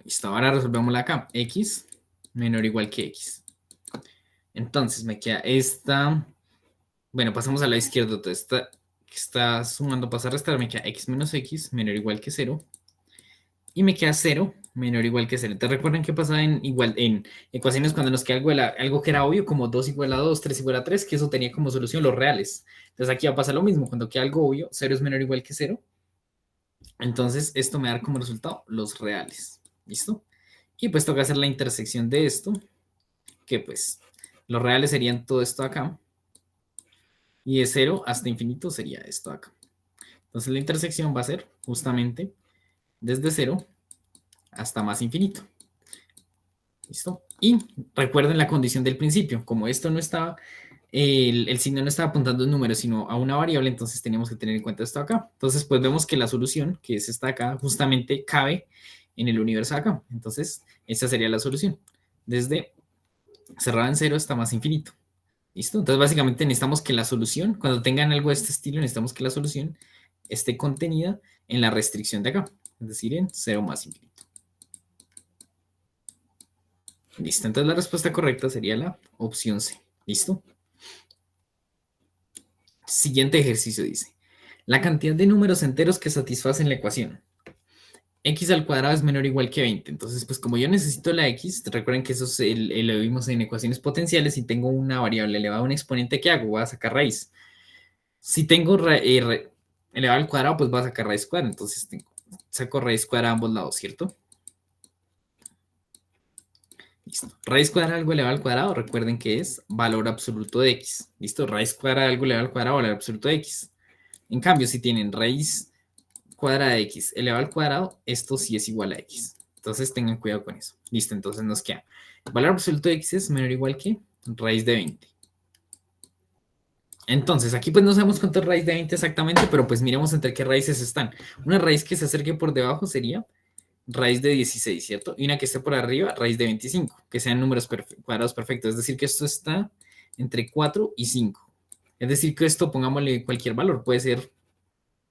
Listo, ahora resolvemos la acá. X menor o igual que x. Entonces me queda esta. Bueno, pasamos a la izquierda. Entonces esta que está sumando pasa a restar. Me queda x menos x menor o igual que 0. Y me queda 0 menor o igual que 0. Entonces recuerden que pasa en ecuaciones cuando nos queda algo que era obvio, como 2 igual a 2, 3 igual a 3, que eso tenía como solución los reales. Entonces aquí va a pasar lo mismo. Cuando queda algo obvio, 0 es menor o igual que 0. Entonces esto me da como resultado los reales. ¿Listo? Y pues toca hacer la intersección de esto, que pues los reales serían todo esto acá. Y de 0 hasta infinito sería esto acá. Entonces la intersección va a ser justamente desde 0 hasta más infinito. ¿Listo? Y recuerden la condición del principio. Como esto no estaba el signo no estaba apuntando a un número, sino a una variable, entonces teníamos que tener en cuenta esto acá. Entonces, pues vemos que la solución, que es esta acá, justamente cabe en el universo acá. Entonces, esta sería la solución. Desde cerrada en cero hasta más infinito. ¿Listo? Entonces, básicamente necesitamos que la solución, cuando tengan algo de este estilo, necesitamos que la solución esté contenida en la restricción de acá, es decir, en cero más infinito. Listo, entonces la respuesta correcta sería la opción C. ¿Listo? Siguiente ejercicio dice, la cantidad de números enteros que satisfacen la ecuación. X al cuadrado es menor o igual que 20. Entonces, pues como yo necesito la X, recuerden que eso lo vimos en ecuaciones potenciales y tengo una variable elevada a un exponente, ¿qué hago? Voy a sacar raíz. Si tengo elevado al cuadrado, pues voy a sacar raíz cuadrada. Entonces saco raíz cuadrada a ambos lados, ¿cierto? Listo. Raíz cuadrada de algo elevado al cuadrado, recuerden que es valor absoluto de X. ¿Listo? Raíz cuadrada de algo elevado al cuadrado, valor absoluto de X. En cambio, si tienen raíz cuadrada de X elevado al cuadrado, esto sí es igual a X. Entonces tengan cuidado con eso. Listo, entonces nos queda. Valor absoluto de X es menor o igual que raíz de 20. Entonces, aquí pues no sabemos cuánto es raíz de 20 exactamente, pero pues miremos entre qué raíces están. Una raíz que se acerque por debajo sería raíz de 16, ¿cierto? Y una que esté por arriba, raíz de 25, que sean números cuadrados perfectos. Es decir, que esto está entre 4 y 5. Es decir, que esto pongámosle cualquier valor, puede ser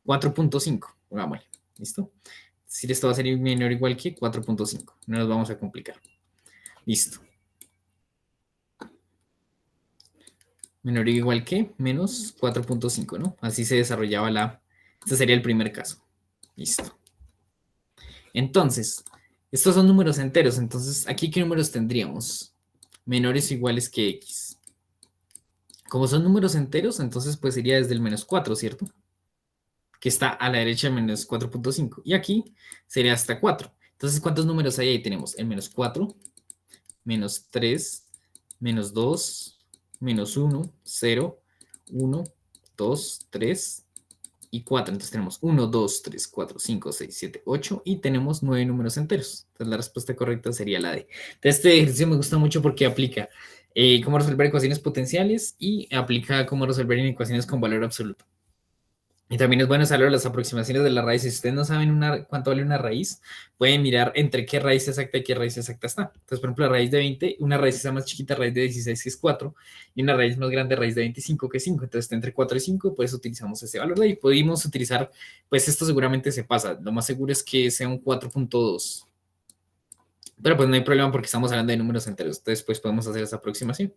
4.5, pongámosle, ¿listo? Es decir, esto va a ser menor o igual que 4.5. No nos vamos a complicar. Listo. Menor o igual que menos 4.5, ¿no? Así se desarrollaba este sería el primer caso. Listo. Entonces, estos son números enteros. Entonces, ¿aquí qué números tendríamos? Menores o iguales que X. Como son números enteros, entonces pues sería desde el menos 4, ¿cierto? Que está a la derecha del menos 4.5. Y aquí sería hasta 4. Entonces, ¿cuántos números hay ahí? Tenemos el menos 4, menos 3, menos 2, menos 1, 0, 1, 2, 3 y 4. Entonces tenemos 1, 2, 3, 4, 5, 6, 7, 8 y tenemos 9 números enteros. Entonces la respuesta correcta sería la D. Este ejercicio me gusta mucho porque aplica cómo resolver ecuaciones potenciales y aplica cómo resolver ecuaciones con valor absoluto. Y también es bueno saber las aproximaciones de la raíz. Si ustedes no saben cuánto vale una raíz, pueden mirar entre qué raíz exacta y qué raíz exacta está. Entonces, por ejemplo, la raíz de 20, una raíz está más chiquita, raíz de 16, que es 4, y una raíz más grande, raíz de 25, que es 5. Entonces, está entre 4 y 5, pues utilizamos ese valor de ahí. Podemos utilizar, pues esto seguramente se pasa. Lo más seguro es que sea un 4.2. Pero pues no hay problema porque estamos hablando de números enteros. Entonces, pues podemos hacer esa aproximación.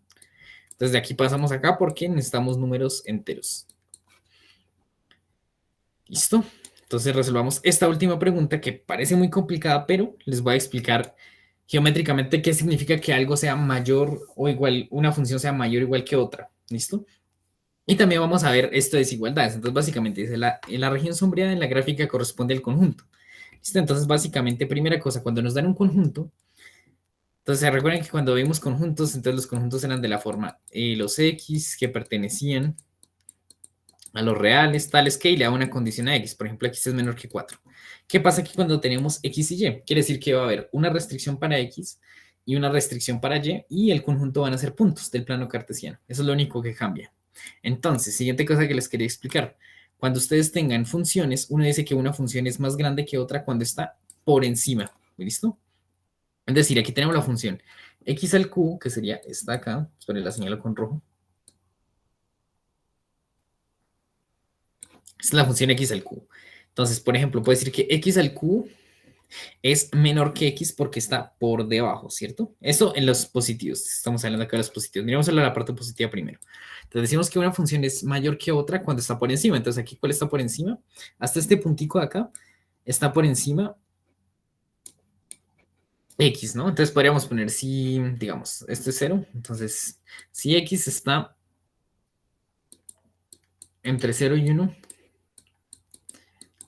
Entonces, de aquí pasamos acá porque necesitamos números enteros. ¿Listo? Entonces resolvamos esta última pregunta que parece muy complicada, pero les voy a explicar geométricamente qué significa que algo sea mayor o igual, una función sea mayor o igual que otra. ¿Listo? Y también vamos a ver esto de desigualdades. Entonces básicamente dice, en la región sombreada en la gráfica corresponde al conjunto. ¿Listo? Entonces básicamente, primera cosa, cuando nos dan un conjunto, entonces recuerden que cuando vimos conjuntos, entonces los conjuntos eran de la forma los X que pertenecían a los reales, tales que y le da una condición a X. Por ejemplo, X es menor que 4. ¿Qué pasa aquí cuando tenemos X y Y? Quiere decir que va a haber una restricción para X y una restricción para Y el conjunto van a ser puntos del plano cartesiano. Eso es lo único que cambia. Entonces, siguiente cosa que les quería explicar. Cuando ustedes tengan funciones, uno dice que una función es más grande que otra cuando está por encima. ¿Listo? Es decir, aquí tenemos la función X al Q, que sería esta acá. Esperen, la señalo con rojo. Es la función X al Q. Entonces, por ejemplo, puedo decir que X al Q es menor que X porque está por debajo, ¿cierto? Eso en los positivos. Estamos hablando acá de los positivos. Miremos la parte positiva primero. Entonces decimos que una función es mayor que otra cuando está por encima. Entonces aquí, ¿cuál está por encima? Hasta este puntico de acá está por encima X, ¿no? Entonces podríamos poner si, digamos, esto es 0. Entonces, si X está entre 0 y 1,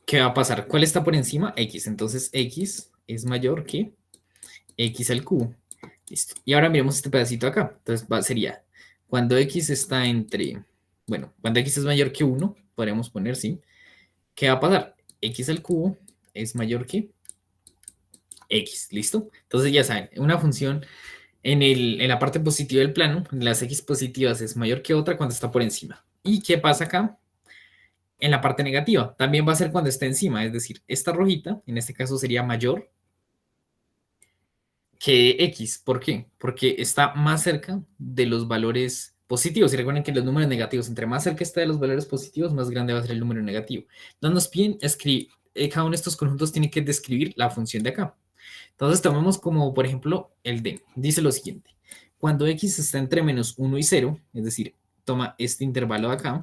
¿qué va a pasar? ¿Cuál está por encima? X. Entonces X es mayor que X al cubo. Listo. Y ahora miremos este pedacito acá. Entonces sería, cuando X está entre, bueno, cuando X es mayor que 1, podríamos poner, sí. ¿Qué va a pasar? X al cubo es mayor que X, ¿listo? Entonces ya saben, una función en la parte positiva del plano, las x positivas es mayor que otra cuando está por encima. ¿Y qué pasa acá? En la parte negativa, también va a ser cuando está encima, es decir, esta rojita, en este caso sería mayor que x. ¿Por qué? Porque está más cerca de los valores positivos. Y recuerden que los números negativos, entre más cerca está de los valores positivos, más grande va a ser el número negativo. Entonces nos piden escribir, cada uno de estos conjuntos tiene que describir la función de acá. Entonces tomemos como, por ejemplo, el d. Dice lo siguiente. Cuando x está entre -1 y 0, es decir, toma este intervalo de acá,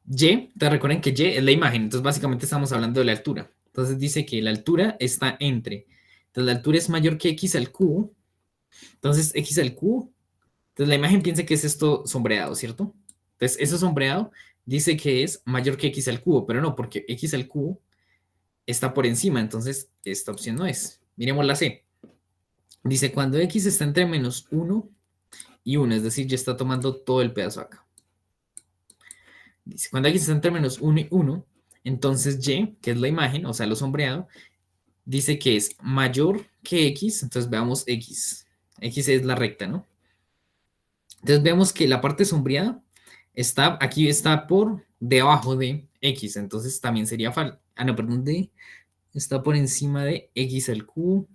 y, te recuerden que y es la imagen, entonces básicamente estamos hablando de la altura. Entonces dice que la altura está entre, entonces la altura es mayor que x al cubo, entonces x al cubo, entonces la imagen piensa que es esto sombreado, ¿cierto? Entonces eso sombreado dice que es mayor que x al cubo, pero no, porque x al cubo está por encima, entonces esta opción no es. Miremos la C. Dice cuando x está entre -1 y 1, es decir, ya está tomando todo el pedazo acá. Dice, cuando x está entre -1 y 1, entonces y, que es la imagen, o sea, lo sombreado, dice que es mayor que x, entonces veamos x. X es la recta, ¿no? Entonces vemos que la parte sombreada está, aquí está por debajo de x, entonces también sería no, perdón, está por encima de x al cubo.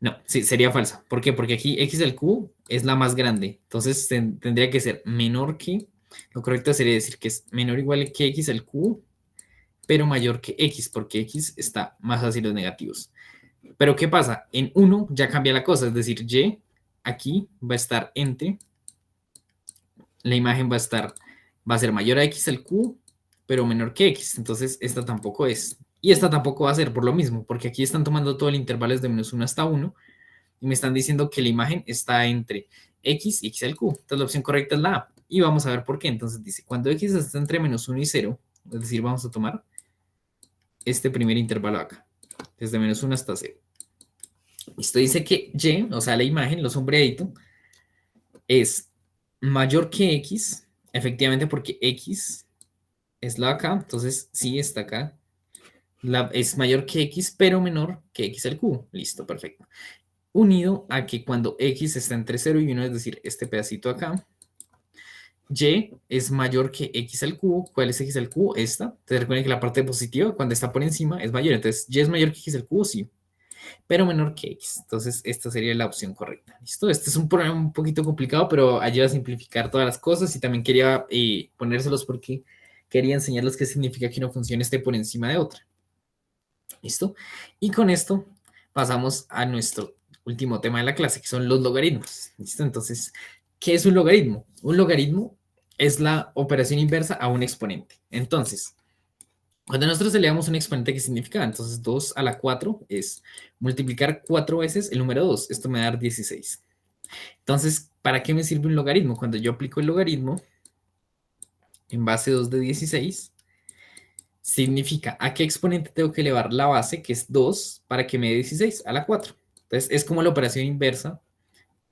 No, sí, sería falsa. ¿Por qué? Porque aquí x al cubo es la más grande, entonces tendría que ser menor que, lo correcto sería decir que es menor o igual que x al cubo, pero mayor que x, porque x está más hacia los negativos. Pero ¿qué pasa? En 1 ya cambia la cosa, es decir, y aquí va a estar entre, la imagen va a ser mayor a x al cubo, pero menor que x, entonces esta tampoco es. Y esta tampoco va a ser por lo mismo, porque aquí están tomando todo el intervalo desde -1 hasta 1, y me están diciendo que la imagen está entre x y x al cubo. Entonces la opción correcta es la A. Y vamos a ver por qué. Entonces dice, cuando x está entre -1 y 0, es decir, vamos a tomar este primer intervalo acá, desde -1 hasta 0. Esto dice que y, o sea, la imagen, lo sombreadito, es mayor que x, efectivamente porque x es la acá, entonces sí está acá. Es mayor que x, pero menor que x al cubo. Listo, perfecto. Unido a que cuando x está entre 0 y 1, es decir, este pedacito acá, y es mayor que x al cubo. ¿Cuál es x al cubo? Esta. Entonces recuerden que la parte positiva, cuando está por encima, es mayor. Entonces, y es mayor que x al cubo, sí, pero menor que x. Entonces, esta sería la opción correcta. ¿Listo? Este es un problema un poquito complicado, pero ayuda a simplificar todas las cosas y también quería ponérselos porque quería enseñarles qué significa que una función esté por encima de otra. ¿Listo? Y con esto pasamos a nuestro último tema de la clase, que son los logaritmos. ¿Listo? Entonces, ¿qué es un logaritmo? Un logaritmo es la operación inversa a un exponente. Entonces, cuando nosotros elevamos un exponente, ¿qué significa? Entonces, 2 a la 4 es multiplicar 4 veces el número 2. Esto me va a dar 16. Entonces, ¿para qué me sirve un logaritmo? Cuando yo aplico el logaritmo en base 2 de 16, significa a qué exponente tengo que elevar la base, que es 2, para que me dé 16 a la 4. Entonces, es como la operación inversa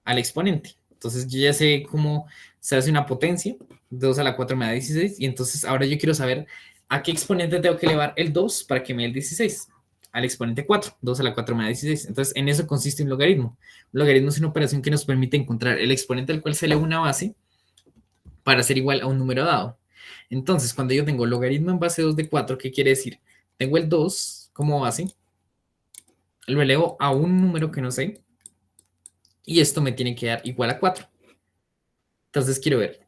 al exponente. Entonces, yo ya sé cómo se hace una potencia. 2 a la 4 me da 16. Y entonces, ahora yo quiero saber a qué exponente tengo que elevar el 2 para que me dé el 16. Al exponente 4. 2 a la 4 me da 16. Entonces, en eso consiste un logaritmo. Un logaritmo es una operación que nos permite encontrar el exponente al cual se eleva una base para ser igual a un número dado. Entonces, cuando yo tengo logaritmo en base 2 de 4, ¿qué quiere decir? Tengo el 2 como base, lo elevo a un número que no sé, y esto me tiene que dar igual a 4. Entonces, quiero ver,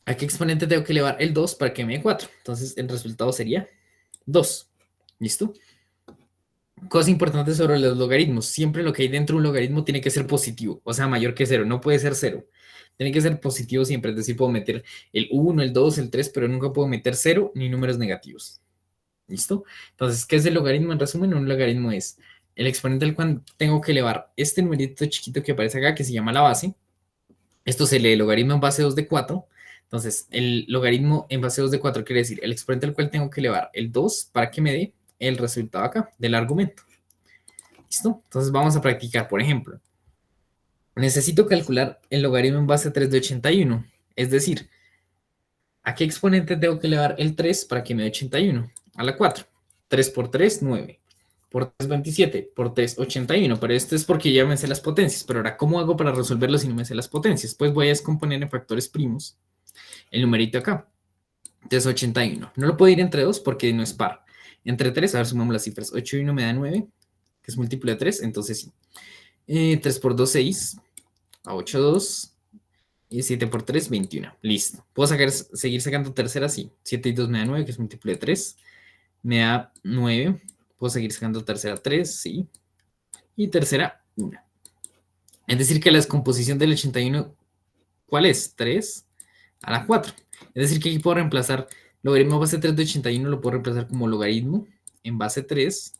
¿a qué exponente tengo que elevar el 2 para que me dé 4? Entonces, el resultado sería 2. ¿Listo? Cosa importante sobre los logaritmos. Siempre lo que hay dentro de un logaritmo tiene que ser positivo, o sea, mayor que 0. No puede ser 0. Tiene que ser positivo siempre. Es decir, puedo meter el 1, el 2, el 3, pero nunca puedo meter 0 ni números negativos. ¿Listo? Entonces, ¿qué es el logaritmo? En resumen, un logaritmo es el exponente al cual tengo que elevar este numerito chiquito que aparece acá, que se llama la base. Esto se lee logaritmo en base 2 de 4. Entonces, el logaritmo en base 2 de 4 quiere decir el exponente al cual tengo que elevar el 2 para que me dé el resultado acá del argumento. ¿Listo? Entonces, vamos a practicar. Por ejemplo, necesito calcular el logaritmo en base 3 de 81. Es decir, ¿a qué exponente tengo que elevar el 3 para que me dé 81? A la 4. 3 por 3, 9. por 3, 27, por 3, 81. Pero esto es porque ya me sé las potencias. Pero ahora, ¿cómo hago para resolverlo si no me sé las potencias? Pues voy a descomponer en factores primos el numerito acá. Entonces, 81. No lo puedo ir entre 2 porque no es par. Entre 3, a ver, sumamos las cifras. 8 y 1 me da 9, que es múltiplo de 3, entonces sí. 3 por 2, 6. A 8, 2. Y 7 por 3, 21. Listo. ¿Puedo seguir sacando tercera? Sí. 7 y 2 me da 9, que es múltiplo de 3. Me da 9. Puedo seguir sacando tercera 3, sí. Y tercera 1. Es decir, que la descomposición del 81, ¿cuál es? 3 a la 4. Es decir, que aquí puedo reemplazar logaritmo base 3 de 81, lo puedo reemplazar como logaritmo en base 3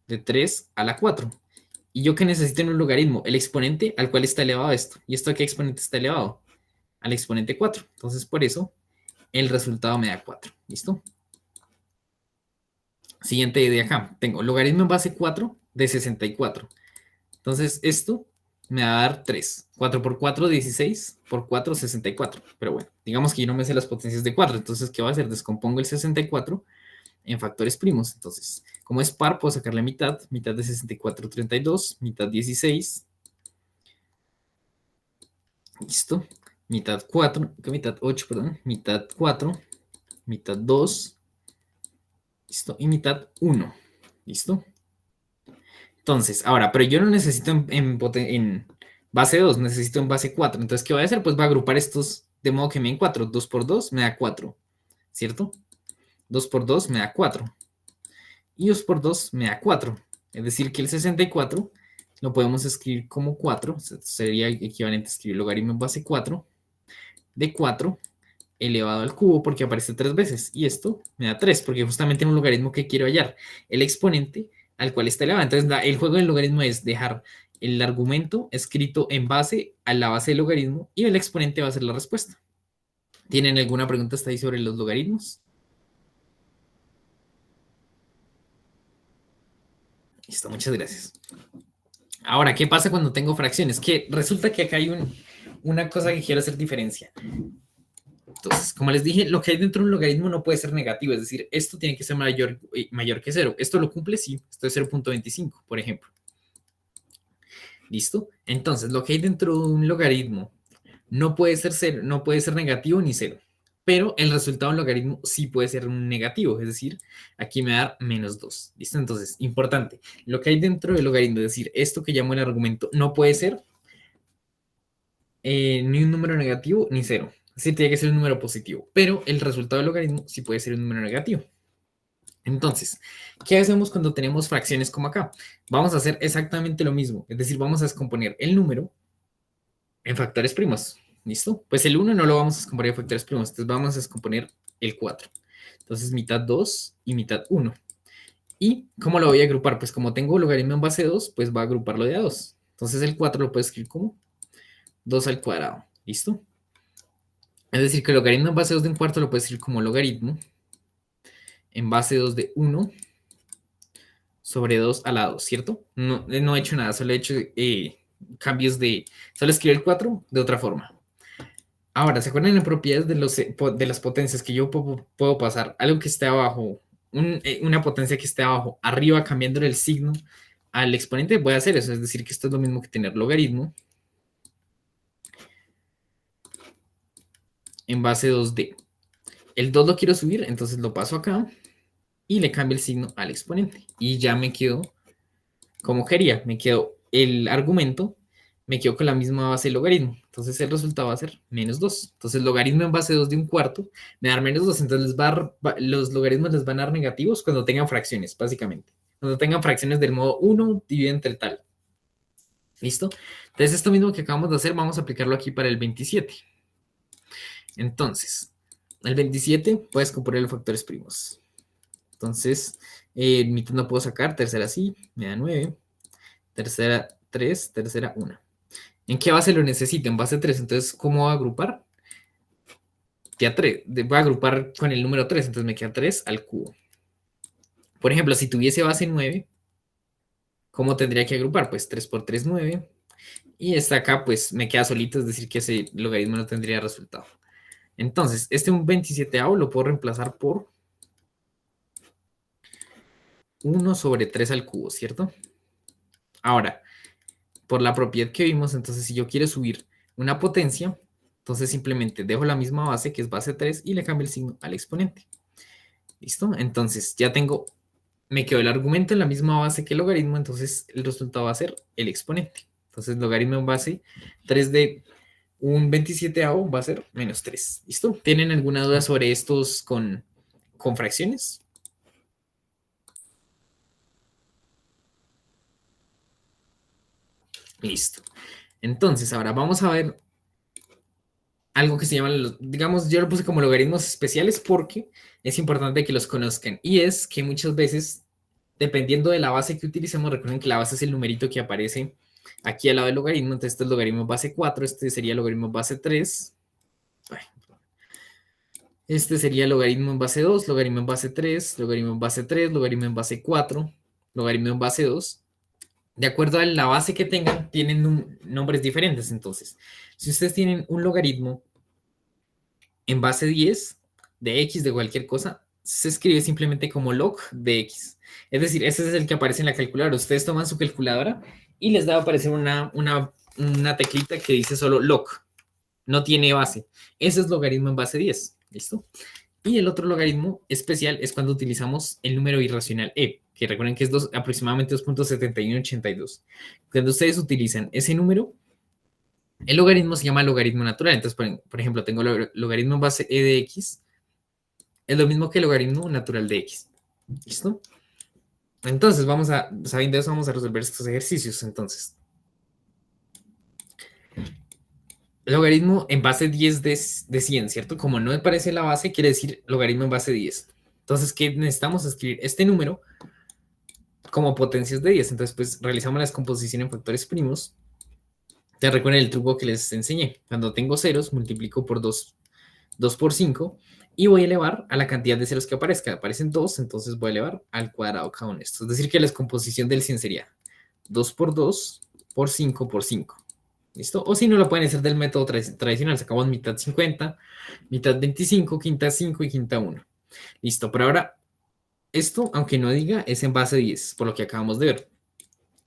de 3 a la 4. ¿Y yo qué necesito en un logaritmo? El exponente al cual está elevado esto. ¿Y esto a qué exponente está elevado? Al exponente 4. Entonces, por eso, el resultado me da 4. ¿Listo? Siguiente idea acá. Tengo logaritmo en base 4 de 64. Entonces, esto me va a dar 3. 4 por 4, 16. Por 4, 64. Pero bueno, digamos que yo no me sé las potencias de 4. Entonces, ¿qué va a hacer? Descompongo el 64 en factores primos. Entonces, como es par, puedo sacarle mitad. Mitad de 64, 32. Mitad 16. Listo. Mitad 4. Mitad 8, perdón. Mitad 4. Mitad 2. Listo. Y mitad 1. Listo. Entonces, ahora, pero yo no necesito en base 2, necesito en base 4. Entonces, ¿qué voy a hacer? Pues voy a agrupar estos de modo que me den 4. 2 por 2 me da 4, ¿cierto? 2 por 2 me da 4. Y 2 por 2 me da 4. Es decir, que el 64 lo podemos escribir como 4. Sería equivalente a escribir logaritmo en base 4 de 4 elevado al cubo porque aparece 3 veces. Y esto me da 3 porque justamente en un logaritmo que quiero hallar el exponente al cual está elevado. Entonces, el juego del logaritmo es dejar el argumento escrito en base a la base del logaritmo y el exponente va a ser la respuesta. ¿Tienen alguna pregunta hasta ahí sobre los logaritmos? Listo, muchas gracias. Ahora, ¿qué pasa cuando tengo fracciones? Que resulta que acá hay una cosa que quiero hacer diferencia. Entonces, como les dije, lo que hay dentro de un logaritmo no puede ser negativo, es decir, esto tiene que ser mayor que 0. ¿Esto lo cumple? Sí, esto es 0.25, por ejemplo. ¿Listo? Entonces, lo que hay dentro de un logaritmo no puede ser 0, no puede ser negativo ni 0, pero el resultado de un logaritmo sí puede ser un negativo, es decir, aquí me va a dar menos 2. ¿Listo? Entonces, importante, lo que hay dentro del logaritmo, es decir, esto que llamo el argumento, no puede ser ni un número negativo ni 0. Sí, tiene que ser un número positivo, pero el resultado del logaritmo sí puede ser un número negativo. Entonces, ¿qué hacemos cuando tenemos fracciones como acá? Vamos a hacer exactamente lo mismo, es decir, vamos a descomponer el número en factores primos. ¿Listo? Pues el 1 no lo vamos a descomponer en factores primos, entonces vamos a descomponer el 4. Entonces, mitad 2 y mitad 1. ¿Y cómo lo voy a agrupar? Pues como tengo logaritmo en base 2, pues va a agruparlo de a 2. Entonces el 4 lo puedo escribir como 2 al cuadrado. ¿Listo? Es decir, que el logaritmo en base 2 de un cuarto lo puedo escribir como logaritmo en base 2 de 1 sobre 2 a la 2, ¿cierto? No, no he hecho nada, solo he hecho cambios de... Solo escribí el 4 de otra forma. Ahora, ¿se acuerdan en propiedades de las potencias que yo puedo pasar? Algo que esté abajo, una potencia que esté abajo, arriba cambiándole el signo al exponente, voy a hacer eso. Es decir, que esto es lo mismo que tener logaritmo en base 2D. El 2 lo quiero subir, entonces lo paso acá y le cambio el signo al exponente. Y ya me quedo como quería, me quedo el argumento, me quedo con la misma base del logaritmo. Entonces el resultado va a ser menos 2. Entonces el logaritmo en base 2 de un cuarto me da menos 2. Entonces los logaritmos les van a dar negativos cuando tengan fracciones, básicamente. Cuando tengan fracciones del modo 1 dividido entre tal. ¿Listo? Entonces esto mismo que acabamos de hacer, vamos a aplicarlo aquí para el 27. Entonces, el 27 puedes componer los factores primos. Entonces, mitad no puedo sacar, tercera sí, me da 9. Tercera 3, tercera 1. ¿En qué base lo necesito? En base 3. Entonces, ¿cómo voy a agrupar? Ya 3. Voy a agrupar con el número 3. Entonces me queda 3 al cubo. Por ejemplo, si tuviese base 9, ¿cómo tendría que agrupar? Pues 3 por 3, 9. Y esta acá, pues me queda solito, es decir, que ese logaritmo no tendría resultado. Entonces, este un 27avo lo puedo reemplazar por 1 sobre 3 al cubo, ¿cierto? Ahora, por la propiedad que vimos, entonces si yo quiero subir una potencia, entonces simplemente dejo la misma base, que es base 3, y le cambio el signo al exponente. ¿Listo? Entonces ya tengo, me quedó el argumento en la misma base que el logaritmo, entonces el resultado va a ser el exponente. Entonces logaritmo en base 3 de un 27 va a ser menos 3. ¿Listo? ¿Tienen alguna duda sobre estos con fracciones? Listo. Entonces, ahora vamos a ver algo que se llama, digamos, yo lo puse como logaritmos especiales porque es importante que los conozcan. Y es que muchas veces, dependiendo de la base que utilicemos, recuerden que la base es el numerito que aparece aquí al lado del logaritmo. Entonces, este es logaritmo base 4, este sería logaritmo base 3. Ay, este sería logaritmo en base 2, logaritmo en base 3, logaritmo en base 3, logaritmo en base 4, logaritmo en base 2. De acuerdo a la base que tengan, tienen nombres diferentes. Entonces, si ustedes tienen un logaritmo en base 10 de x de cualquier cosa, se escribe simplemente como log de x. Es decir, ese es el que aparece en la calculadora. Ustedes toman su calculadora y les va a aparecer una teclita que dice solo log. No tiene base. Ese es logaritmo en base 10. ¿Listo? Y el otro logaritmo especial es cuando utilizamos el número irracional e, que recuerden que es aproximadamente 2.7182. Cuando ustedes utilizan ese número, el logaritmo se llama logaritmo natural. Entonces, por ejemplo, tengo logaritmo en base e de x, es lo mismo que el logaritmo natural de x. ¿Listo? Entonces, sabiendo eso, vamos a resolver estos ejercicios. Entonces, logaritmo en base 10 de 100, ¿cierto? Como no me parece la base, quiere decir logaritmo en base 10. Entonces, ¿qué necesitamos? Escribir este número como potencias de 10. Entonces, pues realizamos la descomposición en factores primos. Te recuerden el truco que les enseñé. Cuando tengo ceros, multiplico por 2 por 5 y voy a elevar a la cantidad de ceros que aparezca. Aparecen 2, entonces voy a elevar al cuadrado cada uno de estos. Es decir, que la descomposición del 100 sería 2 por 2 por 5 por 5. ¿Listo? O si no, lo pueden hacer del método tradicional. Sacamos mitad 50, mitad 25, quinta 5 y quinta 1. Listo, pero ahora esto, aunque no diga, es en base 10, por lo que acabamos de ver.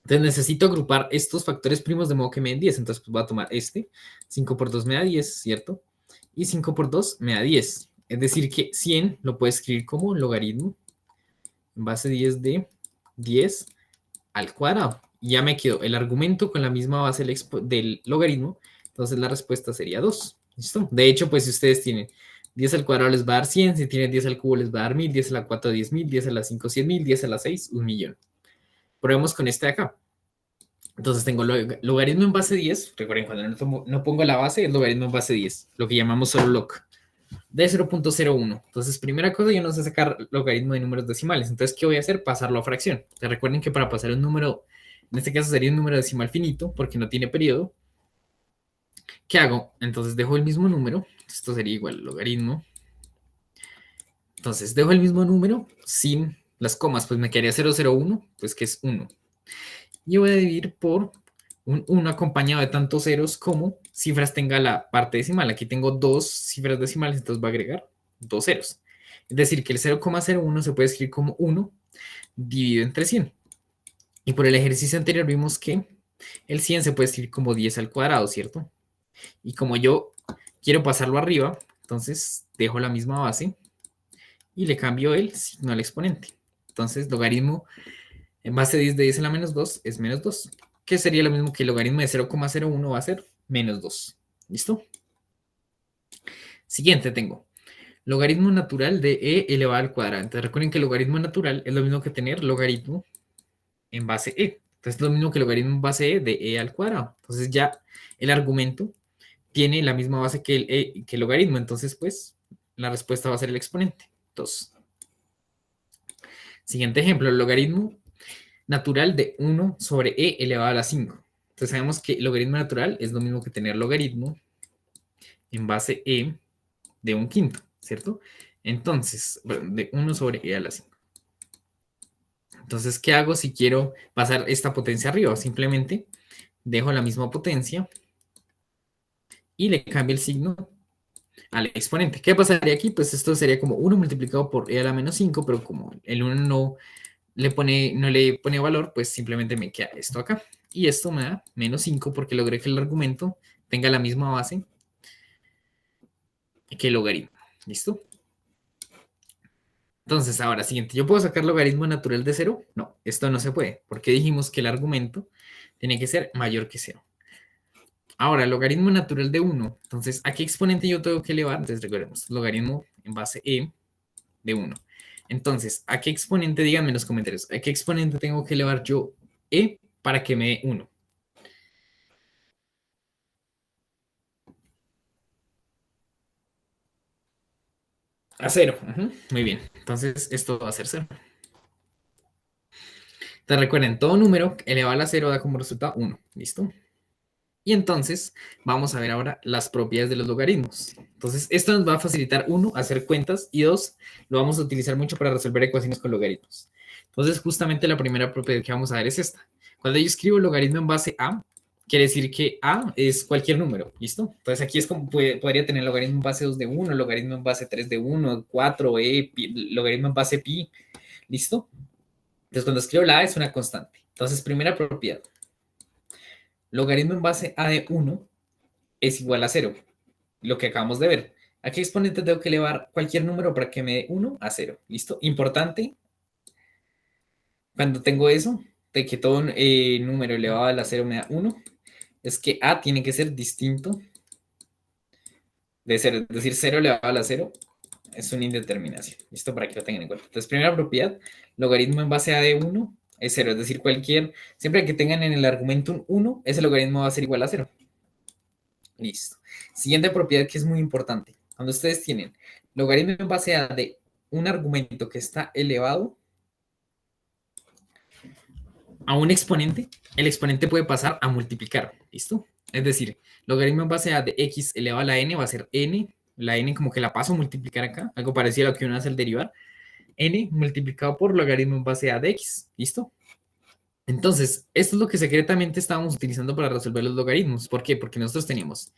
Entonces necesito agrupar estos factores primos de modo que me den 10. Entonces pues voy a tomar este. 5 por 2 me da 10, ¿cierto? Y 5 por 2 me da 10. Es decir que 100 lo puedo escribir como logaritmo en base 10 de 10 al cuadrado. Y ya me quedó el argumento con la misma base del logaritmo. Entonces la respuesta sería 2. ¿Listo? De hecho, pues si ustedes tienen 10 al cuadrado les va a dar 100, si tienen 10 al cubo les va a dar 1000, 10 a la 4 10.000, 10 a la 5 100.000, 10 a la 6 1.000.000. Probemos con este de acá. Entonces tengo logaritmo en base 10. Recuerden, cuando no pongo la base, es logaritmo en base 10, lo que llamamos solo log, de 0.01. Entonces, primera cosa, yo no sé sacar logaritmo de números decimales. Entonces, ¿qué voy a hacer? Pasarlo a fracción. Entonces, recuerden que para pasar un número, en este caso sería un número decimal finito, porque no tiene periodo. ¿Qué hago? Entonces, dejo el mismo número. Esto sería igual logaritmo. Entonces, dejo el mismo número sin las comas, pues me quedaría 001, pues que es 1. Y voy a dividir por un 1 acompañado de tantos ceros como cifras tenga la parte decimal. Aquí tengo dos cifras decimales, entonces va a agregar dos ceros. Es decir, que el 0,01 se puede escribir como 1 dividido entre 100. Y por el ejercicio anterior vimos que el 100 se puede escribir como 10 al cuadrado, ¿cierto? Y como yo quiero pasarlo arriba, entonces dejo la misma base y le cambio el signo al exponente. Entonces, logaritmo en base 10 de 10 a la menos 2 es menos 2, que sería lo mismo que el logaritmo de 0,01 va a ser menos 2. ¿Listo? Siguiente tengo logaritmo natural de e elevado al cuadrado. Entonces recuerden que el logaritmo natural es lo mismo que tener logaritmo en base e. Entonces es lo mismo que logaritmo en base e de e al cuadrado. Entonces ya el argumento tiene la misma base que el logaritmo. Entonces pues la respuesta va a ser el exponente. 2. Siguiente ejemplo, el logaritmo natural de 1 sobre e elevado a la 5. Entonces sabemos que el logaritmo natural es lo mismo que tener logaritmo en base e de un quinto, ¿cierto? Entonces, bueno, de 1 sobre e a la 5. Entonces, ¿qué hago si quiero pasar esta potencia arriba? Simplemente dejo la misma potencia y le cambio el signo al exponente. ¿Qué pasaría aquí? Pues esto sería como 1 multiplicado por e a la menos 5, pero como el 1 no le pone valor, pues simplemente me queda esto acá. Y esto me da -5 porque logré que el argumento tenga la misma base que el logaritmo. ¿Listo? Entonces, ahora, siguiente, ¿yo puedo sacar logaritmo natural de cero? No, esto no se puede, porque dijimos que el argumento tiene que ser mayor que cero. Ahora, logaritmo natural de 1. Entonces, ¿a qué exponente yo tengo que elevar? Entonces, recordemos, logaritmo en base e de 1. Entonces, ¿a qué exponente? Díganme en los comentarios. ¿A qué exponente tengo que elevar yo e para que me dé 1? A 0. Muy bien. Entonces, esto va a ser 0. Entonces, recuerden, todo número elevado a la 0 da como resultado 1. ¿Listo? Y entonces vamos a ver ahora las propiedades de los logaritmos. Entonces, esto nos va a facilitar, uno, hacer cuentas y dos, lo vamos a utilizar mucho para resolver ecuaciones con logaritmos. Entonces, justamente la primera propiedad que vamos a ver es esta. Cuando yo escribo logaritmo en base a, quiere decir que a es cualquier número, ¿listo? Entonces, aquí es como podría tener logaritmo en base 2 de 1, logaritmo en base 3 de 1, 4, logaritmo en base pi, ¿listo? Entonces, cuando escribo la a es una constante. Entonces, primera propiedad. Logaritmo en base a de 1 es igual a 0, lo que acabamos de ver. ¿A qué exponente tengo que elevar cualquier número para que me dé 1 a 0? ¿Listo? Importante, cuando tengo eso, de que todo número elevado a la 0 me da 1, es que a tiene que ser distinto de 0. Es decir, 0 elevado a la 0 es una indeterminación. ¿Listo? Para que lo tengan en cuenta. Entonces, primera propiedad, logaritmo en base a de 1 es 0. Es decir, siempre que tengan en el argumento un 1, ese logaritmo va a ser igual a 0. Listo. Siguiente propiedad que es muy importante. Cuando ustedes tienen logaritmo en base a de un argumento que está elevado a un exponente, el exponente puede pasar a multiplicar. ¿Listo? Es decir, logaritmo en base a de x elevado a la n va a ser n. La n como que la paso a multiplicar acá. Algo parecido a lo que uno hace al derivar. N multiplicado por logaritmo en base a de x. ¿Listo? Entonces, esto es lo que secretamente estábamos utilizando para resolver los logaritmos. ¿Por qué? Porque nosotros teníamos.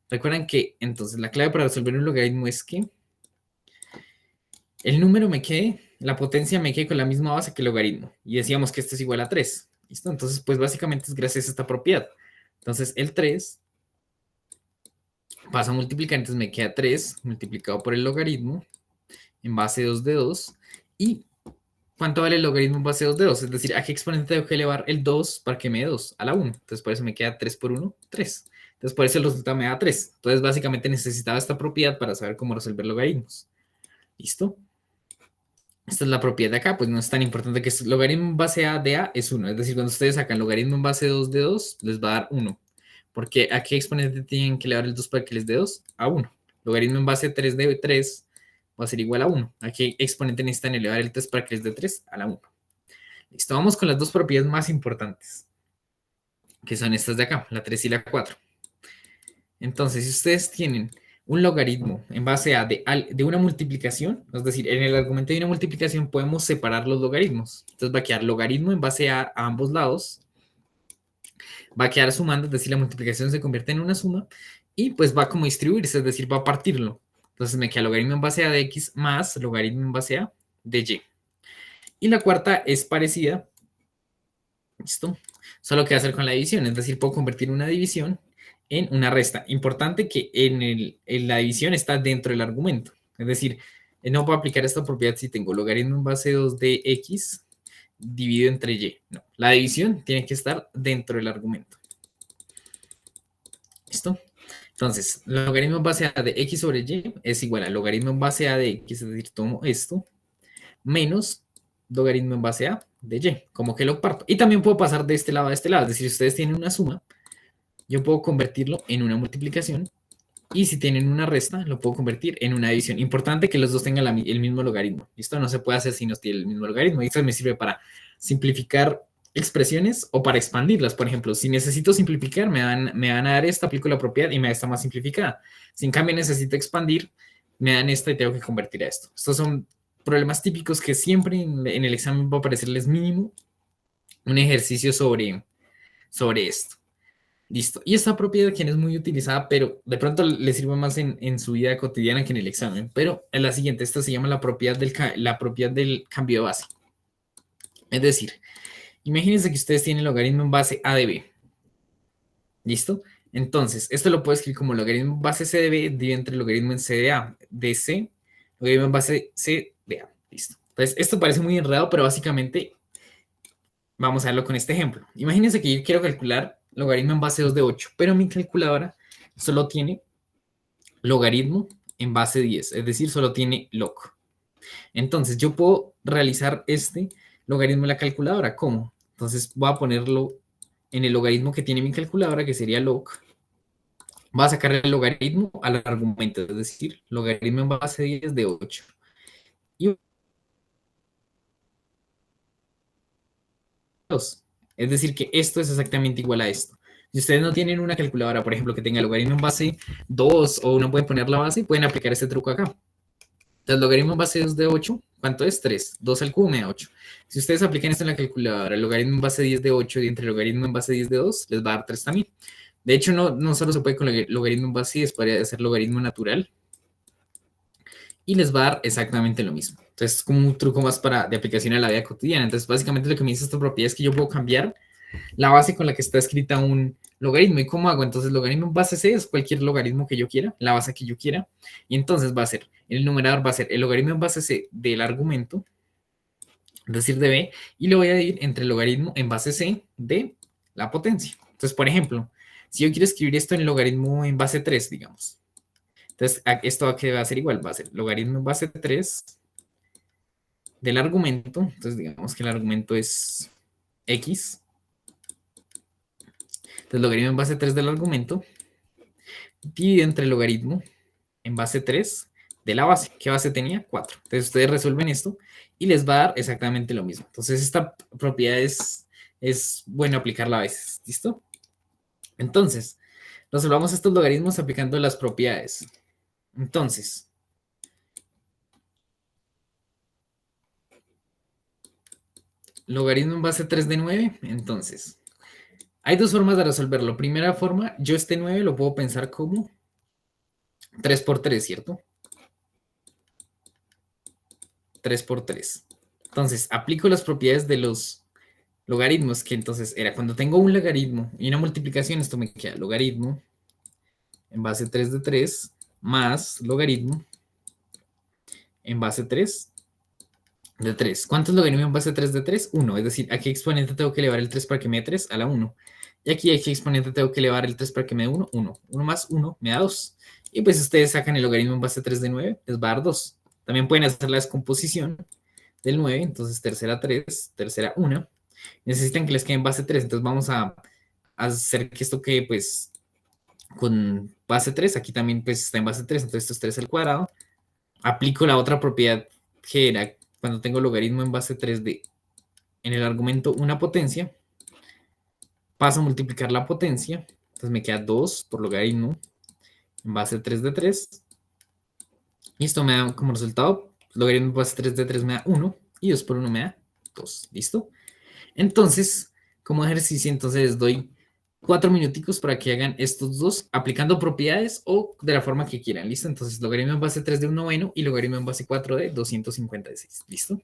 Recuerdan que entonces la clave para resolver un logaritmo es que el número la potencia me quede con la misma base que el logaritmo. Y decíamos que esto es igual a 3. ¿Listo? Entonces, pues básicamente es gracias a esta propiedad. Entonces, el 3 pasa a multiplicar, entonces me queda 3 multiplicado por el logaritmo en base 2 de 2. ¿Y cuánto vale el logaritmo en base 2 de 2? Es decir, ¿a qué exponente tengo que elevar el 2 para que me dé 2? A la 1. Entonces, por eso me queda 3 por 1, 3. Entonces, por eso el resultado me da 3. Entonces, básicamente necesitaba esta propiedad para saber cómo resolver logaritmos. ¿Listo? Esta es la propiedad de acá, pues no es tan importante que logaritmo en base a de a es 1. Es decir, cuando ustedes sacan logaritmo en base 2 de 2, les va a dar 1. Porque ¿a qué exponente tienen que elevar el 2 para que les dé 2? A 1. Logaritmo en base 3 de 3 va a ser igual a 1. ¿A qué exponente necesitan elevar el 3 para que les dé 3? A la 1. Listo, vamos con las dos propiedades más importantes, que son estas de acá, la 3 y la 4. Entonces, si ustedes tienen un logaritmo en base a de una multiplicación, es decir, en el argumento de una multiplicación podemos separar los logaritmos. Entonces va a quedar logaritmo en base a ambos lados, va a quedar sumando, es decir, la multiplicación se convierte en una suma y pues va como distribuirse, es decir, va a partirlo. Entonces me queda logaritmo en base a de x más logaritmo en base a de y. Y la cuarta es parecida, ¿listo? Solo que hacer con la división, es decir, puedo convertir una división en una resta. Importante que en la división está dentro del argumento. Es decir, no puedo aplicar esta propiedad si tengo logaritmo en base 2 de x dividido entre y. No, la división tiene que estar dentro del argumento. ¿Listo? Entonces, logaritmo en base a de x sobre y es igual a logaritmo en base a de x, es decir, tomo esto, menos logaritmo en base a de y, como que lo parto. Y también puedo pasar de este lado a este lado, es decir, si ustedes tienen una suma, yo puedo convertirlo en una multiplicación y si tienen una resta, lo puedo convertir en una división. Importante que los dos tengan el mismo logaritmo. ¿Listo? No se puede hacer si no tiene el mismo logaritmo. Y esto me sirve para simplificar expresiones o para expandirlas. Por ejemplo, si necesito simplificar, me van a dar esta, aplico la propiedad y me da esta más simplificada. Si en cambio necesito expandir, me dan esta y tengo que convertir a esto. Estos son problemas típicos que siempre en el examen va a aparecerles mínimo un ejercicio sobre esto. Listo. Y esta propiedad que no es muy utilizada, pero de pronto le sirve más en su vida cotidiana que en el examen. Pero en la siguiente, esta se llama la propiedad del cambio de base. Es decir, imagínense que ustedes tienen logaritmo en base a de b. ¿Listo? Entonces, esto lo puedo escribir como logaritmo en base c de b dividido entre logaritmo en c de a de c, logaritmo en base c de a. Listo. Entonces, esto parece muy enredado, pero básicamente vamos a verlo con este ejemplo. Imagínense que yo quiero calcular logaritmo en base 2 de 8, pero mi calculadora solo tiene logaritmo en base 10, es decir, solo tiene log. Entonces, yo puedo realizar este logaritmo en la calculadora. ¿Cómo? Entonces, voy a ponerlo en el logaritmo que tiene mi calculadora, que sería log. Va a sacar el logaritmo al argumento, es decir, logaritmo en base 10 de 8. Y 2. Es decir, que esto es exactamente igual a esto. Si ustedes no tienen una calculadora, por ejemplo, que tenga logaritmo en base 2 o no pueden poner la base, pueden aplicar este truco acá. Entonces, logaritmo en base 2 de 8, ¿cuánto es? 3. 2 al cubo me da 8. Si ustedes aplican esto en la calculadora, el logaritmo en base 10 de 8 y entre logaritmo en base 10 de 2, les va a dar 3 también. De hecho, no solo se puede con logaritmo en base 10, podría ser logaritmo natural. Y les va a dar exactamente lo mismo. Entonces, es como un truco más de aplicación a la vida cotidiana. Entonces, básicamente lo que me dice esta propiedad es que yo puedo cambiar la base con la que está escrita un logaritmo. ¿Y cómo hago? Entonces, logaritmo en base c es cualquier logaritmo que yo quiera, la base que yo quiera. Y entonces va a ser, el numerador va a ser el logaritmo en base c del argumento, es decir, de b, y lo voy a dividir entre el logaritmo en base c de la potencia. Entonces, por ejemplo, si yo quiero escribir esto en logaritmo en base 3, digamos. Entonces, esto va a ser igual, va a ser logaritmo en base 3 del argumento. Entonces, digamos que el argumento es x. Entonces, logaritmo en base 3 del argumento dividido entre el logaritmo en base 3 de la base. ¿Qué base tenía? 4. Entonces, ustedes resuelven esto y les va a dar exactamente lo mismo. Entonces, esta propiedad es bueno aplicarla a veces. ¿Listo? Entonces, resolvamos estos logaritmos aplicando las propiedades. Entonces, logaritmo en base 3 de 9. Entonces, hay dos formas de resolverlo. Primera forma, yo este 9 lo puedo pensar como 3 por 3, ¿cierto? 3 por 3. Entonces, aplico las propiedades de los logaritmos, que entonces era cuando tengo un logaritmo y una multiplicación, esto me queda logaritmo en base 3 de 3 más logaritmo en base 3 de 3. ¿Cuántos logaritmos en base 3 de 3? 1. Es decir, ¿a qué exponente tengo que elevar el 3 para que me dé 3? A la 1. Y aquí ¿a qué exponente tengo que elevar el 3 para que me dé 1? 1. 1 más 1 me da 2. Y pues ustedes sacan el logaritmo en base 3 de 9, les va a dar 2. También pueden hacer la descomposición del 9, entonces tercera 3, tercera 1. Necesitan que les quede en base 3, entonces vamos a hacer que esto quede pues con base 3, aquí también pues está en base 3, entonces esto es 3 al cuadrado. Aplico la otra propiedad que era cuando tengo logaritmo en base 3 de en el argumento una potencia, paso a multiplicar la potencia, entonces me queda 2 por logaritmo en base 3 de 3, y esto me da como resultado, logaritmo en base 3 de 3 me da 1, y 2 por 1 me da 2, ¿listo? Entonces, como ejercicio, entonces les doy 4 minuticos para que hagan estos dos aplicando propiedades o de la forma que quieran, ¿listo? Entonces, logaritmo en base 3 de un noveno y logaritmo en base 4 de 256, ¿listo?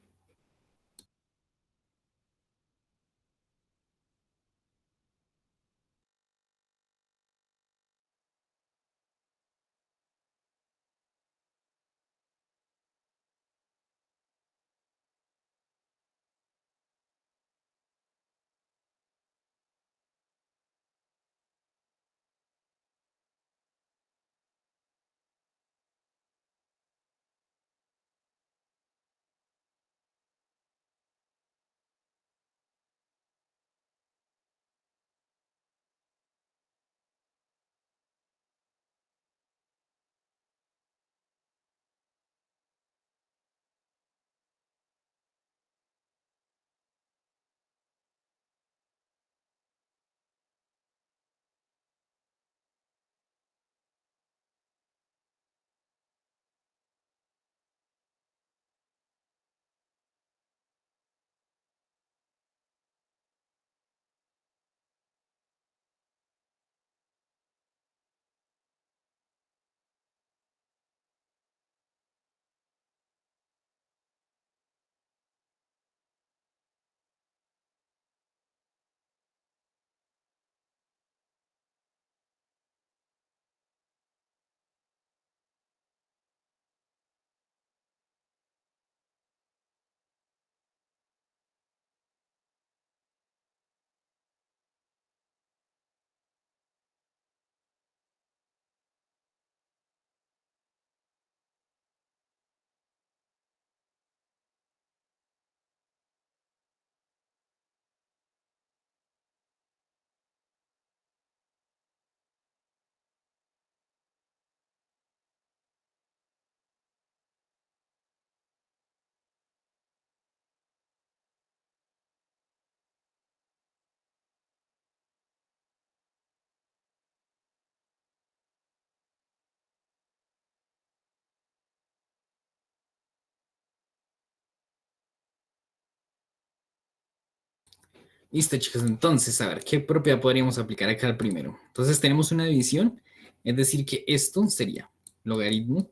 Listo, chicos. Entonces, a ver, ¿qué propiedad podríamos aplicar acá al primero? Entonces, tenemos una división, es decir, que esto sería logaritmo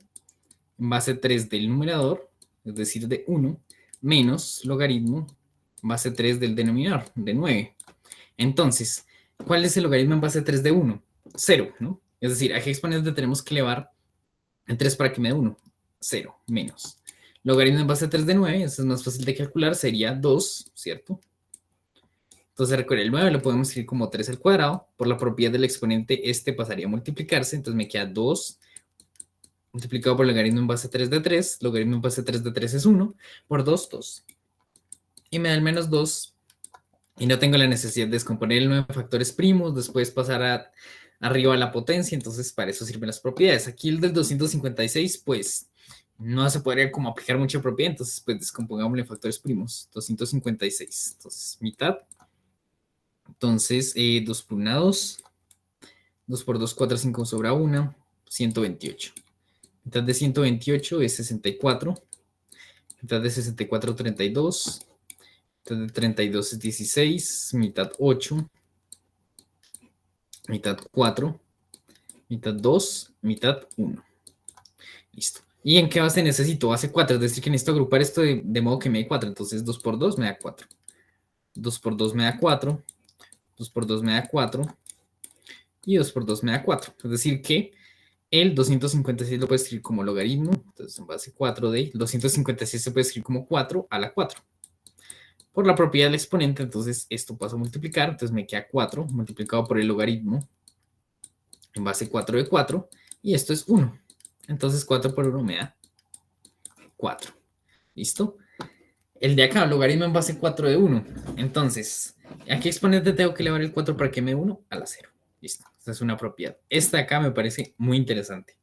en base 3 del numerador, es decir, de 1, menos logaritmo en base 3 del denominador, de 9. Entonces, ¿cuál es el logaritmo en base 3 de 1? 0, ¿no? Es decir, ¿a qué exponente tenemos que elevar el 3 para que me dé 1? 0, menos. Logaritmo en base 3 de 9, eso es más fácil de calcular, sería 2, ¿cierto? Entonces, recuerda, el 9 lo podemos escribir como 3 al cuadrado. Por la propiedad del exponente, este pasaría a multiplicarse. Entonces, me queda 2 multiplicado por logaritmo en base 3 de 3. Logaritmo en base 3 de 3 es 1. Por 2, 2. Y me da el menos 2. Y no tengo la necesidad de descomponer el 9 factores primos, después pasar arriba a la potencia. Entonces, para eso sirven las propiedades. Aquí el del 256, pues, no se podría como aplicar mucha propiedad. Entonces, pues, descompongámosle en factores primos. 256. Entonces, mitad. Entonces, 2 por 1, 2. 2 por 2, 4, 5 sobra 1, 128. Mitad de 128 es 64. Mitad de 64, 32. Mitad de 32 es 16. Mitad 8. Mitad 4. Mitad 2. Mitad 1. Listo. ¿Y en qué base necesito? Base 4, es decir, que necesito agrupar esto de modo que me dé 4. Entonces 2 por 2 me da 4. 2 por 2 me da 4. 2 por 2 me da 4. Y 2 por 2 me da 4. Es decir, que el 256 lo puedo escribir como logaritmo. Entonces, en base 4 de 256 se puede escribir como 4 a la 4. Por la propiedad del exponente, entonces esto pasa a multiplicar. Entonces me queda 4 multiplicado por el logaritmo en base 4 de 4. Y esto es 1. Entonces 4 por 1 me da 4. ¿Listo? El de acá, logaritmo en base 4 de 1. Entonces, ¿a qué exponente tengo que elevar el 4 para que me dé 1? A la 0. Listo. Esta es una propiedad. Esta de acá me parece muy interesante.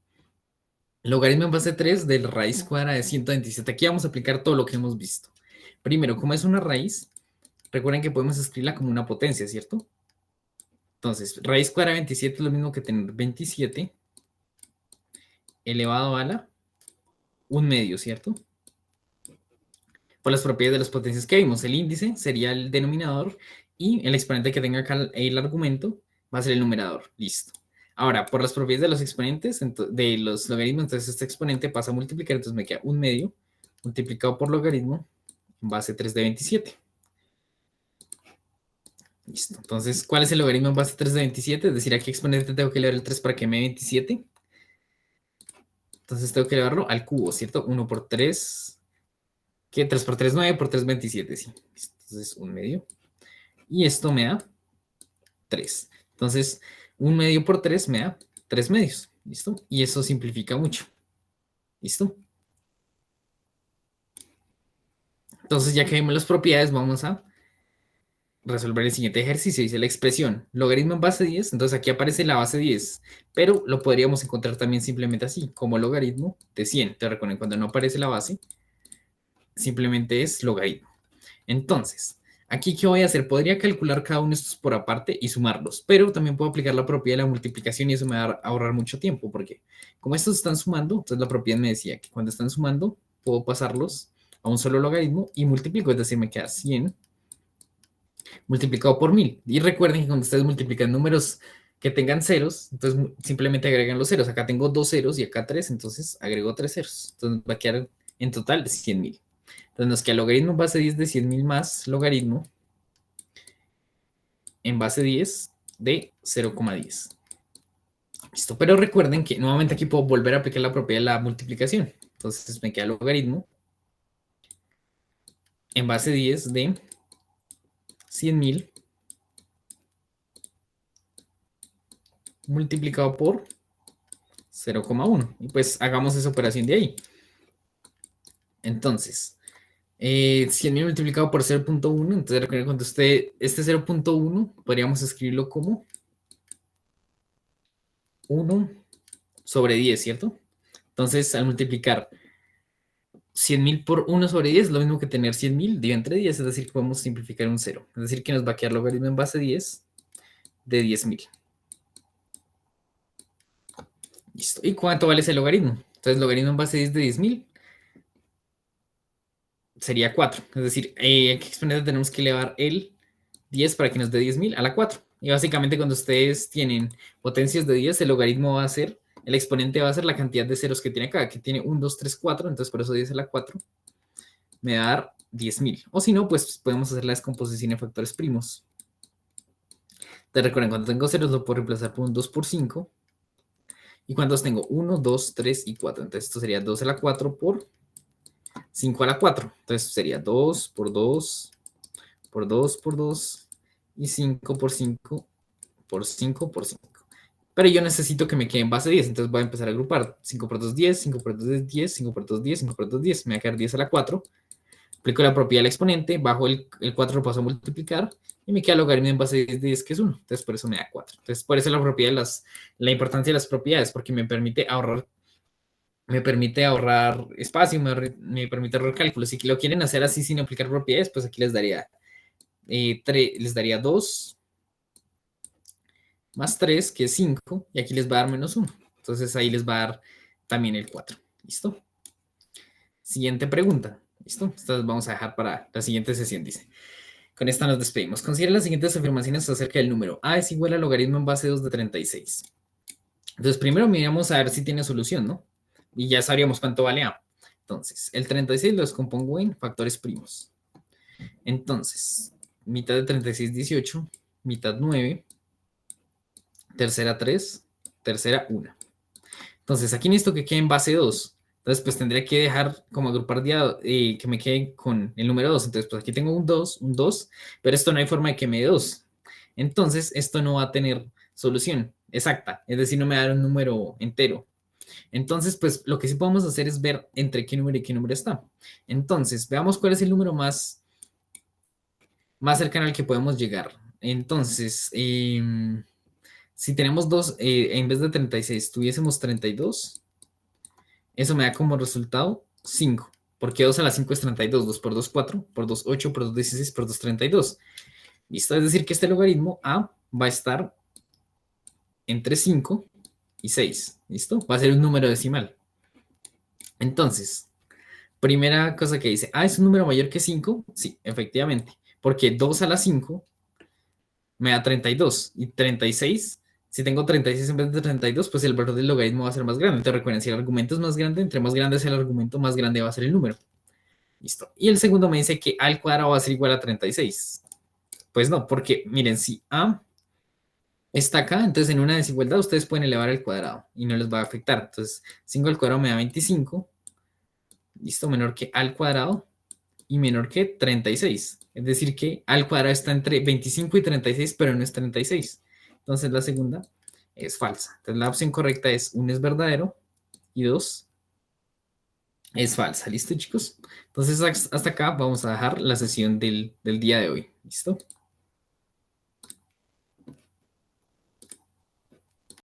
Logaritmo en base 3 de raíz cuadrada de 127. Aquí vamos a aplicar todo lo que hemos visto. Primero, como es una raíz, recuerden que podemos escribirla como una potencia, ¿cierto? Entonces, raíz cuadrada de 27 es lo mismo que tener 27 elevado a la 1 medio, ¿cierto? Por las propiedades de las potencias que vimos, el índice sería el denominador y el exponente que tenga acá el argumento va a ser el numerador. Listo. Ahora, por las propiedades de los exponentes, de los logaritmos, entonces este exponente pasa a multiplicar, entonces me queda 1 medio multiplicado por logaritmo en base 3 de 27. Listo. Entonces, ¿cuál es el logaritmo en base 3 de 27? Es decir, ¿a qué exponente tengo que elevar el 3 para que me dé 27? Entonces tengo que elevarlo al cubo, ¿cierto? 1 por 3. ¿Qué? 3 por 3, 9 por 3, 27, sí. Entonces, 1 medio. Y esto me da 3. Entonces, 1 medio por 3 me da 3 medios. ¿Listo? Y eso simplifica mucho. ¿Listo? Entonces, ya que vimos las propiedades, vamos a resolver el siguiente ejercicio. Dice la expresión logaritmo en base 10. Entonces, aquí aparece la base 10. Pero lo podríamos encontrar también simplemente así, como logaritmo de 100. Te recuerden, cuando no aparece la base, simplemente es logaritmo. Entonces, aquí, ¿qué voy a hacer? Podría calcular cada uno de estos por aparte y sumarlos, pero también puedo aplicar la propiedad de la multiplicación y eso me va a ahorrar mucho tiempo, porque como estos están sumando, entonces la propiedad me decía que cuando están sumando, puedo pasarlos a un solo logaritmo y multiplico, es decir, me queda 100 multiplicado por 1000. Y recuerden que cuando ustedes multiplican números que tengan ceros, entonces simplemente agregan los ceros. Acá tengo 2 ceros y acá 3, entonces agrego 3 ceros. Entonces va a quedar en total 100.000. Entonces nos queda logaritmo en base 10 de 100.000 más logaritmo en base 10 de 0,10. Listo, pero recuerden que nuevamente aquí puedo volver a aplicar la propiedad de la multiplicación. Entonces me queda logaritmo en base 10 de 100.000 multiplicado por 0,1. Y pues hagamos esa operación de ahí. Entonces, 100.000 multiplicado por 0,1. Entonces recuerden cuando este 0,1 podríamos escribirlo como 1 sobre 10, ¿cierto? Entonces, al multiplicar 100.000 por 1 sobre 10 es lo mismo que tener 100.000 dividido entre 10, es decir, que podemos simplificar un 0. Es decir, que nos va a quedar logaritmo en base 10 de 10.000. Listo. ¿Y cuánto vale ese logaritmo? Entonces, logaritmo en base 10 de 10.000 sería 4. Es decir, ¿a qué exponente tenemos que elevar el 10 para que nos dé 10.000 a la 4. Y básicamente cuando ustedes tienen potencias de 10, el logaritmo va a ser, el exponente va a ser la cantidad de ceros que tiene acá, que tiene 1, 2, 3, 4, entonces por eso 10 a la 4 me va a dar 10.000. O si no, pues podemos hacer la descomposición en factores primos. Entonces recuerden, cuando tengo ceros lo puedo reemplazar por un 2 por 5. ¿Y cuántos tengo? 1, 2, 3 y 4. Entonces esto sería 2 a la 4 por 5 a la 4. Entonces sería 2 por 2 por 2 por 2 y 5 por 5 por 5 por 5. Pero yo necesito que me quede en base 10, entonces voy a empezar a agrupar. 5 por 2, 10, 5 por 2, 10, 5 por 2, 10, 5 por 2, 10. Me va a quedar 10 a la 4. Aplico la propiedad del exponente, bajo el 4 lo paso a multiplicar y me queda el logaritmo en base de 10, que es 1. Entonces por eso me da 4. Entonces por eso la propiedad de la importancia de las propiedades, porque me permite ahorrar espacio, me permite ahorrar cálculos. Si lo quieren hacer así sin aplicar propiedades, pues aquí les daría 2 más 3, que es 5, y aquí les va a dar menos 1. Entonces ahí les va a dar también el 4. ¿Listo? Siguiente pregunta. ¿Listo? Estas vamos a dejar para la siguiente sesión, dice. Con esta nos despedimos. Considera las siguientes afirmaciones acerca del número. A es igual al logaritmo en base 2 de 36. Entonces primero miramos a ver si tiene solución, ¿no? Y ya sabríamos cuánto vale A. Entonces, el 36 lo descompongo en factores primos. Entonces, mitad de 36, 18, mitad 9, tercera 3, tercera 1. Entonces, aquí necesito que quede en base 2. Entonces, pues tendría que dejar como agrupar que me quede con el número 2. Entonces, pues aquí tengo un 2, pero esto no hay forma de que me dé 2. Entonces, esto no va a tener solución exacta, es decir, no me va a dar un número entero. Entonces, pues lo que sí podemos hacer es ver entre qué número y qué número está. Entonces, veamos cuál es el número más cercano al que podemos llegar. Entonces, si tenemos dos, en vez de 36, tuviésemos 32, eso me da como resultado 5. Porque 2 a la 5 es 32, 2 por 2, 4, por 2, 8, por 2, 16, por 2, 32. ¿Listo? Es decir, que este logaritmo A va a estar entre 5 y 6. ¿Listo? Va a ser un número decimal. Entonces, primera cosa que dice, ¿es un número mayor que 5? Sí, efectivamente. Porque 2 a la 5 me da 32. Y 36, si tengo 36 en vez de 32, pues el valor del logaritmo va a ser más grande. Entonces recuerden, si el argumento es más grande, entre más grande sea el argumento, más grande va a ser el número. Listo. Y el segundo me dice que A al cuadrado va a ser igual a 36. Pues no, porque miren, si A está acá, entonces en una desigualdad ustedes pueden elevar al cuadrado y no les va a afectar. Entonces 5 al cuadrado me da 25. Listo, menor que A al cuadrado y menor que 36. Es decir, que A al cuadrado está entre 25 y 36, pero no es 36. Entonces la segunda es falsa. Entonces la opción correcta es 1 es verdadero y 2 es falsa. ¿Listo, chicos? Entonces hasta acá vamos a dejar la sesión del día de hoy. ¿Listo?